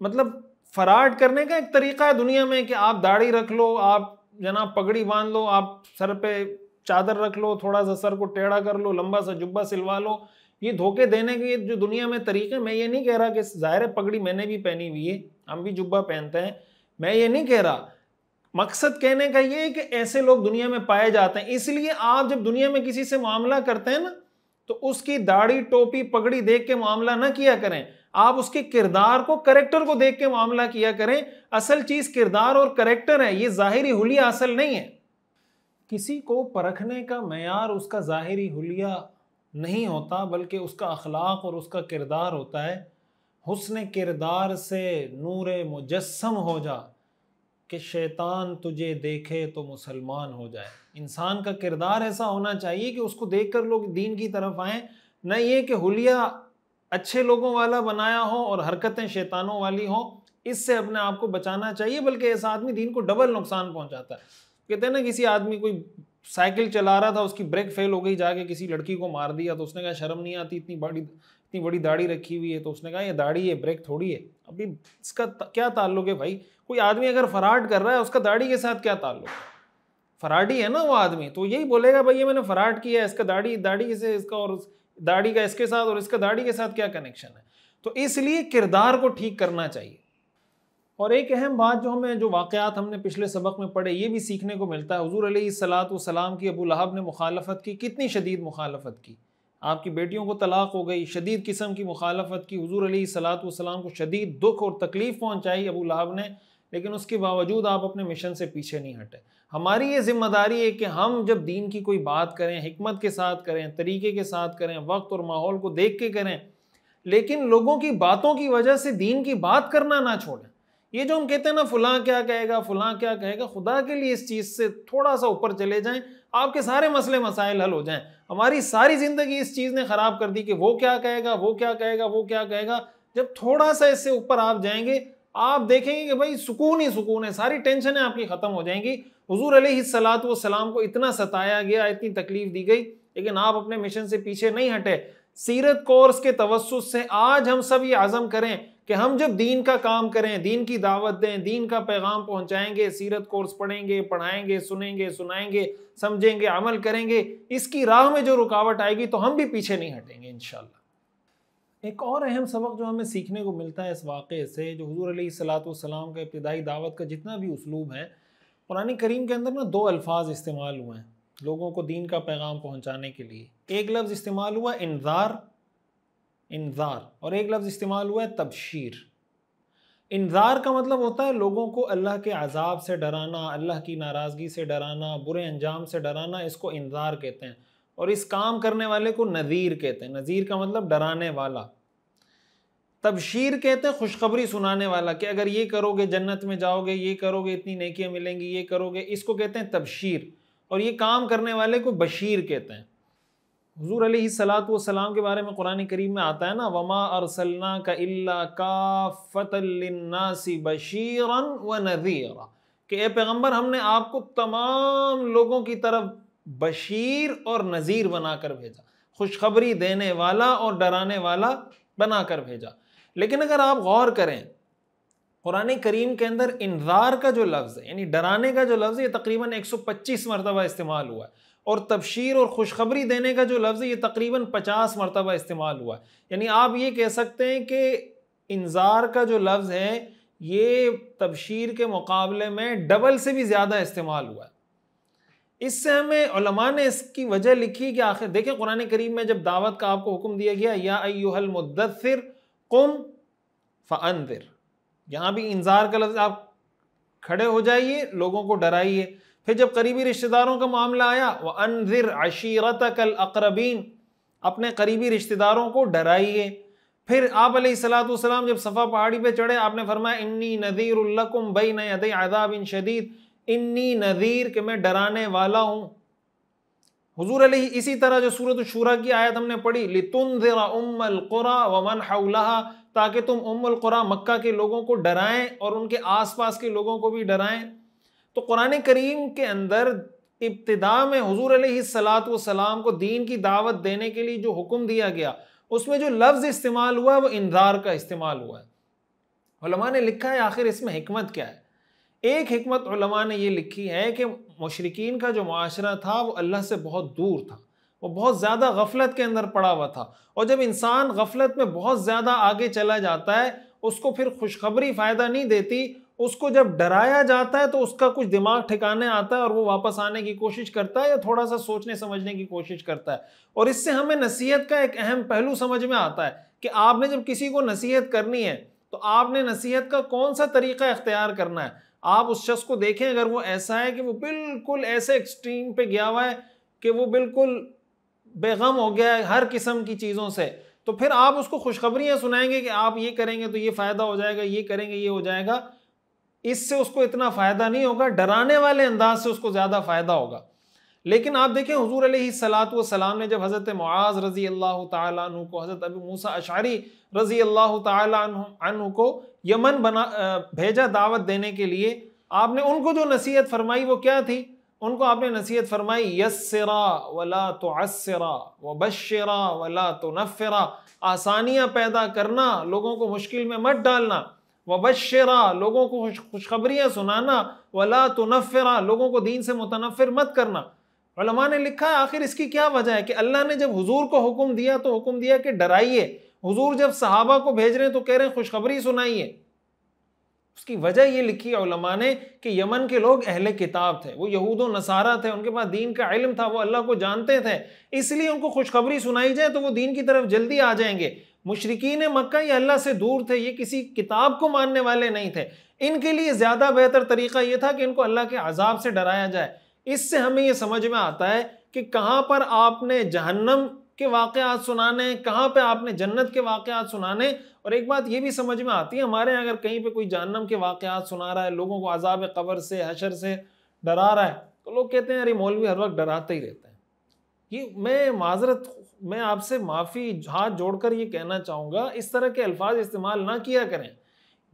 मतलब फराड करने का एक तरीका है दुनिया में कि आप दाढ़ी रख लो, आप जनाब पगड़ी बांध लो, आप सर पे चादर रख लो, थोड़ा सा सर को टेढ़ा कर लो, लंबा सा जुब्बा सिलवा लो, ये धोखे देने के जो दुनिया में तरीके, मैं ये नहीं कह रहा कि ज़ाहिर है पगड़ी मैंने भी पहनी हुई है, हम भी जुब्बा पहनते हैं, मैं ये नहीं कह रहा, मकसद कहने का ये है कि ऐसे लोग दुनिया में पाए जाते हैं। इसलिए आप जब दुनिया में किसी से मामला करते हैं ना, तो उसकी दाढ़ी टोपी पगड़ी देख के मामला ना किया करें, आप उसके किरदार को, करेक्टर को देख के मामला किया करें। असल चीज किरदार और करेक्टर है, ये जाहिरी हुलिया असल नहीं है। किसी को परखने का मेयार उसका जाहिरी हुलिया नहीं होता, बल्कि उसका अखलाक और उसका किरदार होता है। हुस्न किरदार से नूरे मुजस्सम हो जा कि शैतान तुझे देखे तो मुसलमान हो जाए। इंसान का किरदार ऐसा होना चाहिए कि उसको देखकर लोग दीन की तरफ आएँ, न ये कि हुलिया अच्छे लोगों वाला बनाया हो और हरकतें शैतानों वाली हो। इससे अपने आप को बचाना चाहिए, बल्कि ऐसा आदमी दीन को डबल नुकसान पहुंचाता है। कहते हैं ना, किसी आदमी कोई साइकिल चला रहा था, उसकी ब्रेक फेल हो गई, जाके किसी लड़की को मार दिया, तो उसने कहा शर्म नहीं आती, इतनी बड़ी दाढ़ी रखी हुई है। तो उसने कहा ये दाढ़ी है, ब्रेक थोड़ी है। अभी इसका क्या ताल्लुक है भाई? कोई आदमी अगर फराड कर रहा है, उसका दाढ़ी के साथ क्या ताल्लुक? फराडी है ना वो आदमी, तो यही बोलेगा भाई ये मैंने फराड किया है, इसका दाढ़ी से इसका, और दाढ़ी का इसके साथ, और इसका दाढ़ी के साथ क्या कनेक्शन है? तो इसलिए किरदार को ठीक करना चाहिए। और एक अहम बात जो वाक़यात हमने पिछले सबक में पढ़े, ये भी सीखने को मिलता है। हुज़ूर अलैहिस्सलाम की अबू लहब ने मुखालफत की, कितनी शदीद मुखालफत की। आपकी बेटियों को तलाक हो गई, शदीद किस्म की मुखालफत की, हुज़ूर अलैहिस्सलाम को शदीद दुख और तकलीफ़ पहुँचाई अबू लहब ने, लेकिन उसके बावजूद आप अपने मिशन से पीछे नहीं हटे। हमारी ये जिम्मेदारी है कि हम जब दीन की कोई बात करें, हिकमत के साथ करें, तरीके के साथ करें, वक्त और माहौल को देख के करें, लेकिन लोगों की बातों की वजह से दीन की बात करना ना छोड़ें। ये जो हम कहते हैं ना, फलां क्या कहेगा, फलां क्या कहेगा, खुदा के लिए इस चीज़ से थोड़ा सा ऊपर चले जाएं, आपके सारे मसले मसाइल हल हो जाएं। हमारी सारी ज़िंदगी इस चीज़ ने ख़राब कर दी कि वो क्या कहेगा, वो क्या कहेगा, वो क्या कहेगा। जब थोड़ा सा इससे ऊपर आप जाएंगे, आप देखेंगे कि भाई सुकून ही सुकून है, सारी टेंशनें आपकी ख़त्म हो जाएंगी। हुज़ूर अलैहिस्सलाम को इतना सताया गया, इतनी तकलीफ़ दी गई, लेकिन आप अपने मिशन से पीछे नहीं हटे। सीरत कोर्स के तवस्सुस से आज हम सब ये आज़म करें कि हम जब दीन का काम करें, दीन की दावत दें, दीन का पैगाम पहुंचाएंगे, सीरत कोर्स पढ़ेंगे, पढ़ाएंगे, सुनेंगे, सुनाएंगे, समझेंगे, अमल करेंगे, इसकी राह में जो रुकावट आएगी तो हम भी पीछे नहीं हटेंगे इंशाअल्लाह। एक और अहम सबक जो हमें सीखने को मिलता है इस वाक़े से, जो हुज़ूर अलैहिस्सलाम का इब्तिदाई दावत का जितना भी उसलूब है, कुरान करीम के अंदर ना दो अल्फाज इस्तेमाल हुए हैं लोगों को दीन का पैगाम पहुंचाने के लिए। एक लफ्ज़ इस्तेमाल हुआ इंज़ार, और एक लफ्ज़ इस्तेमाल हुआ है तबशीर। इंज़ार का मतलब होता है लोगों को अल्लाह के अजाब से डराना, अल्लाह की नाराज़गी से डराना, बुरे अंजाम से डराना, इसको इंज़ार कहते हैं। और इस काम करने वाले को नज़ीर कहते हैं। नज़ीर का मतलब डराने वाला। तबशीर कहते हैं खुशखबरी सुनाने वाला, कि अगर ये करोगे जन्नत में जाओगे, ये करोगे इतनी नेकियां मिलेंगी, ये करोगे, इसको कहते हैं तबशीर। और ये काम करने वाले को बशीर कहते हैं। हुज़ूर अलैहिस्सलाम के बारे में कुरान करीम में आता है ना, वमा अरसलनाका इल्ला काफ़तल लिन्नासी बशीरन व नज़ीरा, कि ए पैगम्बर हमने आपको तमाम लोगों की तरफ बशीर और नज़ीर बनाकर भेजा, खुशखबरी देने वाला और डराने वाला बनाकर भेजा। लेकिन अगर आप गौर करें, कुरान करीम के अंदर इंज़ार का जो लफ्ज़ है, यानी डराने का जो लफ्ज़ है, ये तकरीबन 125 मरतबा इस्तेमाल हुआ है। और तबशीर और खुशखबरी देने का जो लफ्ज़ है, ये तकरीबन 50 मरतबा इस्तेमाल हुआ है। यानी आप ये कह सकते हैं कि इंज़ार का जो लफ्ज़ है, ये तबशीर के मुकाबले में डबल से भी ज़्यादा इस्तेमाल हुआ है। इससे हमें उलमा ने इसकी वजह लिखी कि आखिर देखें, कुरान करीम में जब दावत का आपको हुक्म दिया गया, या अय्युहल मुद्दस्सिर कुम फ़अन्ज़िर, यहाँ भी इंज़ार का लफ्ज़, आप खड़े हो जाइए, लोगों को डराइए। फिर जब करीबी रिश्तेदारों का मामला आया, वअन्ज़िर अशीरतकल अक़रबीन, अपने करीबी रिश्तेदारों को डराइए। फिर आप अलैहिस्सलाम जब सफ़ा पहाड़ी पे चढ़े, आपने फरमाया इन्नी नज़ीरुल लकुम बैन यदै अज़ाबिन शदीद, इन्नी नज़ीर, के मैं डराने वाला हूँ। हुज़ूर अलैहि इसी तरह जो सूरत शूरा की आयत हमने पढ़ी, लितुन्ज़िर उम्मल क़ुरा व मन हौलहा, ताकि तुम उम्मुल क़ुरा मक्का के लोगों को डराएं और उनके आसपास के लोगों को भी डराएं। तो कुरान करीम के अंदर इब्तिदा में हुज़ूर अलैहिस्सलाम को दीन की दावत देने के लिए जो हुक्म दिया गया, उसमें जो लफ्ज़ इस्तेमाल हुआ है वो इंज़ार का इस्तेमाल हुआ है। उलमा ने लिखा है आखिर इसमें हिकमत क्या है? एक हिकमत उलमा ने ये लिखी है कि मुशरिकीन का जो मुआशरा था वो अल्लाह से बहुत दूर था, वो बहुत ज़्यादा गफलत के अंदर पड़ा हुआ था। और जब इंसान गफलत में बहुत ज़्यादा आगे चला जाता है, उसको फिर खुशखबरी फ़ायदा नहीं देती, उसको जब डराया जाता है तो उसका कुछ दिमाग ठिकाने आता है और वो वापस आने की कोशिश करता है या थोड़ा सा सोचने समझने की कोशिश करता है। और इससे हमें नसीहत का एक अहम पहलू समझ में आता है कि आपने जब किसी को नसीहत करनी है तो आपने नसीहत का कौन सा तरीका इख्तियार करना है। आप उस शख्स को देखें, अगर वो ऐसा है कि वो बिल्कुल ऐसे एक्सट्रीम पे गया हुआ है कि वो बिल्कुल बेगम हो गया है हर किस्म की चीज़ों से, तो फिर आप उसको खुशखबरियाँ सुनाएंगे कि आप ये करेंगे तो ये फ़ायदा हो जाएगा, ये करेंगे ये हो जाएगा, इससे उसको इतना फ़ायदा नहीं होगा। डराने वाले अंदाज से उसको ज़्यादा फ़ायदा होगा। लेकिन आप देखें हुजूर अलैहिस्सलातु वस्सलाम ने जब हज़रत मुआज़ रज़ी अल्लाह ताला अन्हु को, हज़रत अबू मूसा अशअरी रज़ी अल्लाह ताला अन्हु को यमन भेजा दावत देने के लिए, आपने उनको जो नसीहत फरमाई वो क्या थी? उनको आपने नसीहत फरमाई यस्सिरा वला तुअस्सिरा वबश्शिरा वला तुनफ्फिरा, आसानियाँ पैदा करना, लोगों को मुश्किल में मत डालना, वबश्शिरा लोगों को खुशखबरियाँ सुनाना, वला तुनफ्फिरा लोगों को दीन से मुतनफ्फिर मत करना। उलमा ने लिखा है आखिर इसकी क्या वजह है कि अल्लाह ने जब हुजूर को हुक्म दिया तो हुक्म दिया कि डराइए, हुजूर जब सहाबा को भेज रहे हैं तो कह रहे हैं खुशखबरी सुनाइए। उसकी वजह ये लिखी है उलमा ने कि यमन के लोग अहले किताब थे, वो यहूद व नसारा थे, उनके पास दीन का इल्म था, वो अल्लाह को जानते थे, इसलिए उनको खुशखबरी सुनाई जाए तो वो दीन की तरफ जल्दी आ जाएंगे। मुशरिकीन मक्का ये अल्लाह से दूर थे, ये किसी किताब को मानने वाले नहीं थे, इनके लिए ज़्यादा बेहतर तरीका ये था कि इनको अल्लाह के अजाब से डराया जाए। इससे हमें ये समझ में आता है कि कहाँ पर आपने जहन्नम के वाक़यात सुनाने, कहाँ पे आपने जन्नत के वाक़यात सुनाने। और एक बात ये भी समझ में आती है, हमारे यहाँ अगर कहीं पे कोई जहन्नम के वाक़यात सुना रहा है, लोगों को अज़ाब क़ब्र से, हशर से डरा रहा है, तो लोग कहते हैं अरे मौलवी हर वक्त डराते ही रहते हैं। ये मैं आपसे माफ़ी हाथ जोड़कर ये कहना चाहूँगा, इस तरह के अल्फाज इस्तेमाल ना किया करें।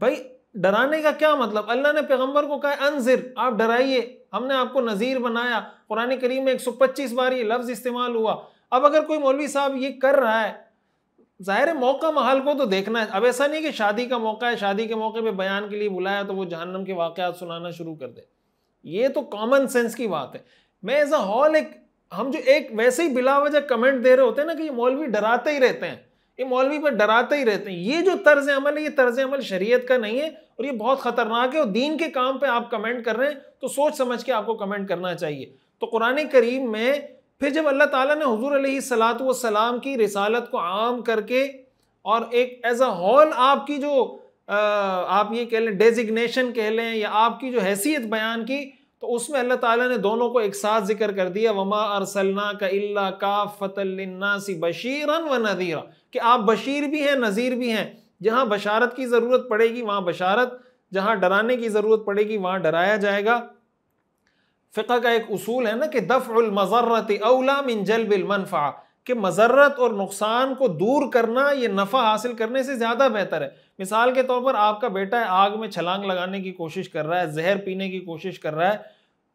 भाई डराने का क्या मतलब? अल्लाह ने पैगम्बर को कहा अनज़िर, आप डराइए, हमने आपको नज़ीर बनाया। कुरान करीम में 125 बार ये लफ्ज़ इस्तेमाल हुआ। अब अगर कोई मौलवी साहब ये कर रहा है, ज़ाहिर है मौका महल को तो देखना है। अब ऐसा नहीं कि शादी का मौका है, शादी के मौके पे बयान के लिए बुलाया तो वो जहन्नम के वाक़यात सुनाना शुरू कर दे। ये तो कॉमन सेंस की बात है। मैं एज अ होल हम जो एक वैसे ही बिला वजह कमेंट दे रहे होते हैं ना कि ये मौलवी डराते ही रहते हैं, ये मौलवी पर डराते ही रहते हैं, ये जो तर्ज अमल है ये तर्ज अमल शरीयत का नहीं है और ये बहुत ख़तरनाक है। और दीन के काम पे आप कमेंट कर रहे हैं तो सोच समझ के आपको कमेंट करना चाहिए। तो कुरान करीम में फिर जब अल्लाह ताला ने हुजूर अलैहिस्सलातु वस्सलाम की रिसालत को आम करके और एक एज अ होल आपकी जो आप ये कह लें डेजिग्नेशन कह लें या आपकी जो हैसियत बयान की, तो उसमें अल्लाह ताला ने दोनों को एक साथ जिक्र कर दिया, वमा अरसलनाका इल्ला काफ़तल लिन्नासी बशीरन व नज़ीरा, कि आप बशीर भी हैं नज़ीर भी हैं। जहाँ बशारत की ज़रूरत पड़ेगी वहाँ बशारत, जहाँ डराने की ज़रूरत पड़ेगी वहाँ डराया जाएगा। फ़िक़्ह का एक उसूल है ना कि दफ़उल मज़र्रति औला मिन जल्बिल मनफ़ा, कि मज़र्रत और नुकसान को दूर करना ये नफ़ा हासिल करने से ज़्यादा बेहतर है। मिसाल के तौर पर आपका बेटा आग में छलांग लगाने की कोशिश कर रहा है, जहर पीने की कोशिश कर रहा है,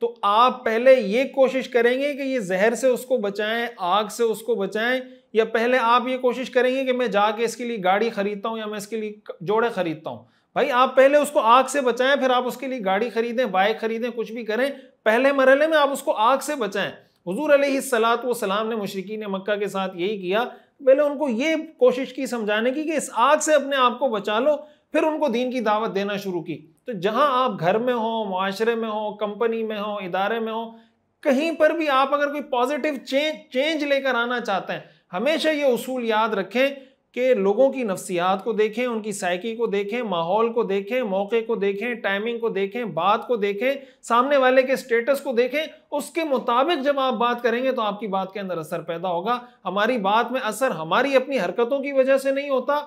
तो आप पहले ये कोशिश करेंगे कि ये जहर से उसको बचाएं, आग से उसको बचाएं, या पहले आप ये कोशिश करेंगे कि मैं जाके इसके लिए गाड़ी खरीदता हूँ या मैं इसके लिए जोड़े खरीदता हूँ? भाई आप पहले उसको आग से बचाएं, फिर आप उसके लिए गाड़ी खरीदें, बाइक खरीदें, कुछ भी करें, पहले मरहले में आप उसको आग से बचाएं। हुजूर अलैहिस्सलातु वस्सलाम ने मुशरिकीन मक्का के साथ यही किया, पहले उनको ये कोशिश की समझाने की कि इस आग से अपने आप को बचा लो, फिर उनको दीन की दावत देना शुरू की। तो जहां आप घर में हो, मुआशरे में हो, कंपनी में हो, इदारे में हो, कहीं पर भी आप अगर कोई पॉजिटिव चेंज लेकर आना चाहते हैं, हमेशा ये उसूल याद रखें कि लोगों की नफ्सियात को देखें, उनकी साइकी को देखें, माहौल को देखें, मौके को देखें, टाइमिंग को देखें, बात को देखें, सामने वाले के स्टेटस को देखें, उसके मुताबिक जब आप बात करेंगे तो आपकी बात के अंदर असर पैदा होगा। हमारी बात में असर हमारी अपनी हरकतों की वजह से नहीं होता,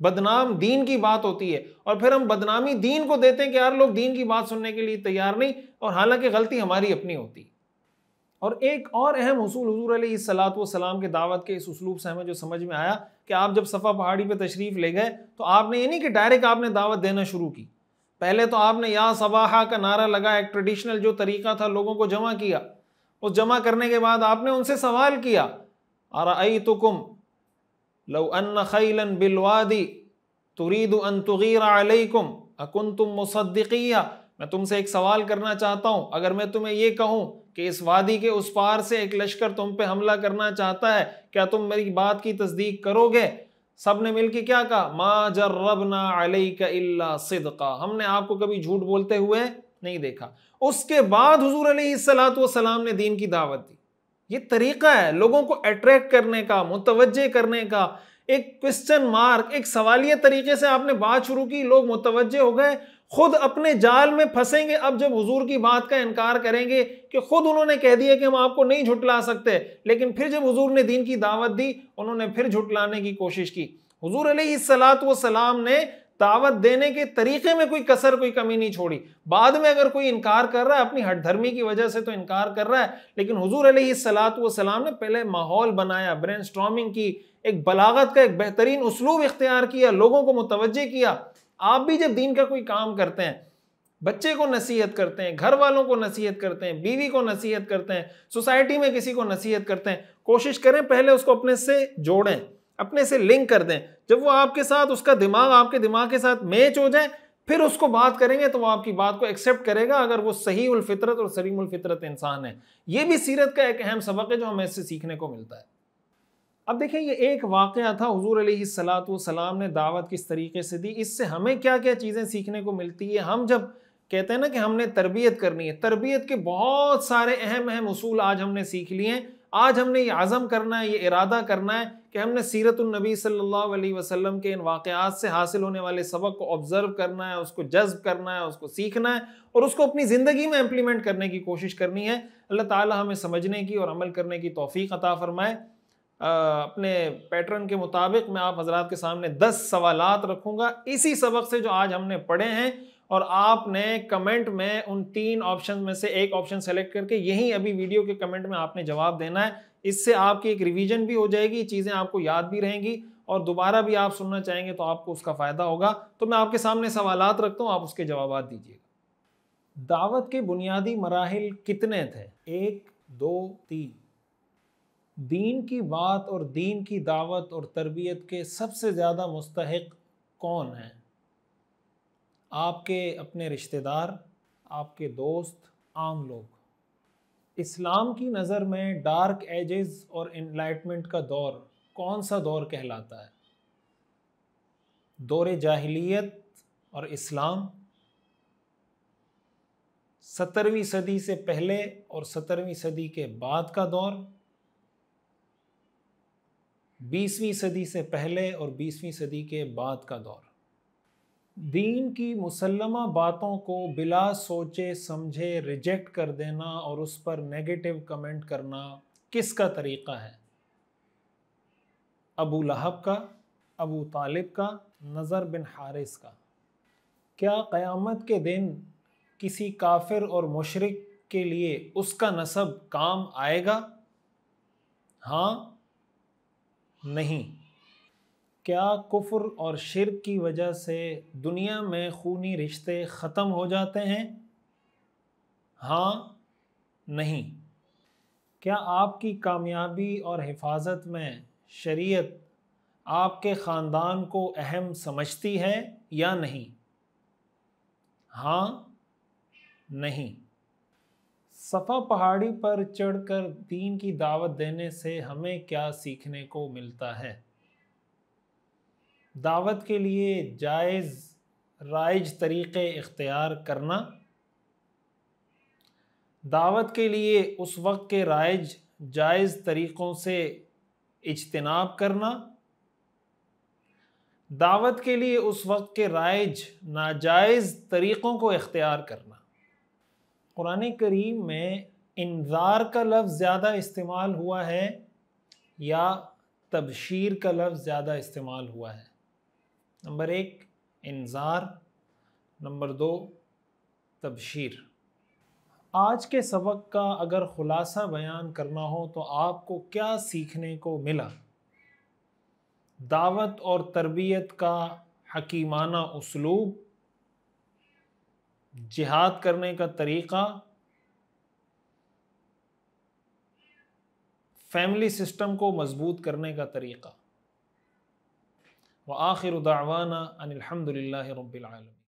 बदनाम दीन की बात होती है, और फिर हम बदनामी दीन को देते हैं कि यार लोग दीन की बात सुनने के लिए तैयार नहीं, और हालांकि गलती हमारी अपनी होती। और एक और अहम उसूल हुजूर अलैहिस्सलातु वस्सलाम के दावत के इस उसलूब से हमें जो समझ में आया कि आप जब सफ़ा पहाड़ी पे तशरीफ़ ले गए तो आपने ये नहीं कि डायरेक्ट आपने दावत देना शुरू की, पहले तो आपने या सबाहा का नारा लगा, एक ट्रेडिशनल जो तरीका था, लोगों को जमा किया। उस जमा करने के बाद आपने उनसे सवाल किया, अरअयतुकुम लौ अन्न खैलन बिलवादी तुरीदु अन तुगीरा अलैकुम अकुंतुम मुसद्दिकिया, मैं तुमसे एक सवाल करना चाहता हूं, अगर मैं तुम्हें ये कहूं कि इस वादी के उस पार से एक लश्कर तुम पे हमला करना चाहता है, क्या तुम मेरी बात की तस्दीक करोगे? सब ने मिलकर क्या कहा? मा जर्रबना अलैका इल्ला सिद्का, हमने आपको कभी झूठ बोलते हुए नहीं देखा। उसके बाद हुजूर अलैहिस्सलातु वस्सलाम ने दीन की दावत दी। ये तरीका है लोगों को अट्रैक्ट करने का, मुतवज्जे करने का। एक क्वेश्चन मार्क, एक सवालिया तरीके से आपने बात शुरू की, लोग मुतवज्जे हो गए, खुद अपने जाल में फंसेंगे। अब जब हुजूर की बात का इनकार करेंगे कि खुद उन्होंने कह दिया कि हम आपको नहीं झुटला सकते, लेकिन फिर जब हुजूर ने दीन की दावत दी, उन्होंने फिर झुटलाने की कोशिश की। हुजूर अलैहिस्सलातु वस्सलाम ने दावत देने के तरीके में कोई कसर, कोई कमी नहीं छोड़ी। बाद में अगर कोई इनकार कर रहा है, अपनी हठधर्मी की वजह से तो इनकार कर रहा है, लेकिन हुजूर अलैहिस्सलातु वस्सलाम ने पहले माहौल बनाया, ब्रेनस्टॉर्मिंग की, एक बलागत का एक बेहतरीन उसलूब इख्तियार किया, लोगों को मुतवज्जे किया। आप भी जब दीन का कोई काम करते हैं, बच्चे को नसीहत करते हैं, घर वालों को नसीहत करते हैं, बीवी को नसीहत करते हैं, सोसाइटी में किसी को नसीहत करते हैं, कोशिश करें पहले उसको अपने से जोड़ें, अपने से लिंक कर दें। जब वो आपके साथ, उसका दिमाग आपके दिमाग के साथ मैच हो जाए, फिर उसको बात करेंगे तो वो आपकी बात को एक्सेप्ट करेगा, अगर वो सही उल फितरत और सलीम उल फितरत इंसान है। ये भी सीरत का एक अहम सबक है जो हमें इससे सीखने को मिलता है। अब देखिए, ये एक वाक़या था, हुजूर अलैहिस्सलातु वस्सलाम ने दावत किस तरीके से दी, इससे हमें क्या क्या चीज़ें सीखने को मिलती है। हम जब कहते हैं ना कि हमने तरबियत करनी है, तरबियत के बहुत सारे अहम अहम उसूल आज हमने सीख लिए हैं। आज हमने ये आज़म करना है, ये इरादा करना है कि हमने सीरतुन नबी सल्लल्लाहु अलैहि वसल्लम के इन वाक़यात से हासिल होने वाले सबक को ऑब्ज़र्व करना है, उसको जज़्ब करना है, उसको सीखना है और उसको अपनी ज़िंदगी में इम्प्लीमेंट करने की कोशिश करनी है। अल्लाह ताला हमें समझने की और अमल करने की तौफ़ीक़ अता फ़रमाए। अपने पैटर्न के मुताबिक मैं आप हज़रात के सामने 10 सवालात रखूँगा इसी सबक से जो आज हमने पढ़े हैं, और आपने कमेंट में उन 3 ऑप्शन में से एक ऑप्शन सेलेक्ट करके यहीं अभी वीडियो के कमेंट में आपने जवाब देना है। इससे आपकी एक रिवीजन भी हो जाएगी, चीज़ें आपको याद भी रहेंगी और दोबारा भी आप सुनना चाहेंगे तो आपको उसका फ़ायदा होगा। तो मैं आपके सामने सवालात रखता हूँ, आप उसके जवाब दीजिएगा। दावत के बुनियादी मराहिल कितने थे? 1, 2, 3। दीन की बात और दीन की दावत और तरबियत के सबसे ज़्यादा मुस्तहिक कौन हैं? आपके अपने रिश्तेदार, आपके दोस्त, आम लोग। इस्लाम की नज़र में डार्क एजेस और एनलाइटमेंट का दौर कौन सा दौर कहलाता है? दौरे जाहिलियत और इस्लाम, 17वीं सदी से पहले और 17वीं सदी के बाद का दौर, 20वीं सदी से पहले और 20वीं सदी के बाद का दौर। दीन की मुसल्लमा बातों को बिला सोचे समझे रिजेक्ट कर देना और उस पर नेगेटिव कमेंट करना किसका तरीक़ा है? अबू लहब का, अबू तालिब का, नज़र बिन हारिस का? क्या क़यामत के दिन किसी काफिर और मुशरिक के लिए उसका नसब काम आएगा? हाँ, नहीं। क्या कुफ्र और शिर्क की वजह से दुनिया में खूनी रिश्ते ख़त्म हो जाते हैं? हाँ, नहीं। क्या आपकी कामयाबी और हिफाजत में शरीयत आपके ख़ानदान को अहम समझती है या नहीं? हाँ, नहीं। सफ़ा पहाड़ी पर चढ़कर दीन की दावत देने से हमें क्या सीखने को मिलता है? दावत के लिए जायज़ राइज तरीक़े इख्तियार करना, दावत के लिए उस वक्त के राइज जायज़ तरीक़ों से इज्तिनाब करना, दावत के लिए उस वक्त के राइज नाजायज़ तरीक़ों को इख्तियार करना। कुरान करीम में इंज़ार का लफ्ज़ ज़्यादा इस्तेमाल हुआ है या तबशीर का लफ्ज़ ज़्यादा इस्तेमाल हुआ है? Number 1 Inzar, number 2 Tabsheer. आज के सबक का अगर ख़ुलासा बयान करना हो तो आपको क्या सीखने को मिला? दावत और तरबियत का हकीमाना उसलूब, जिहाद करने का तरीक़ा, फैमिली सिस्टम को मजबूत करने का तरीक़ा। व आखिरु दावाना अनिल हम्दुलिल्लाहि रब्बिल आलमीन।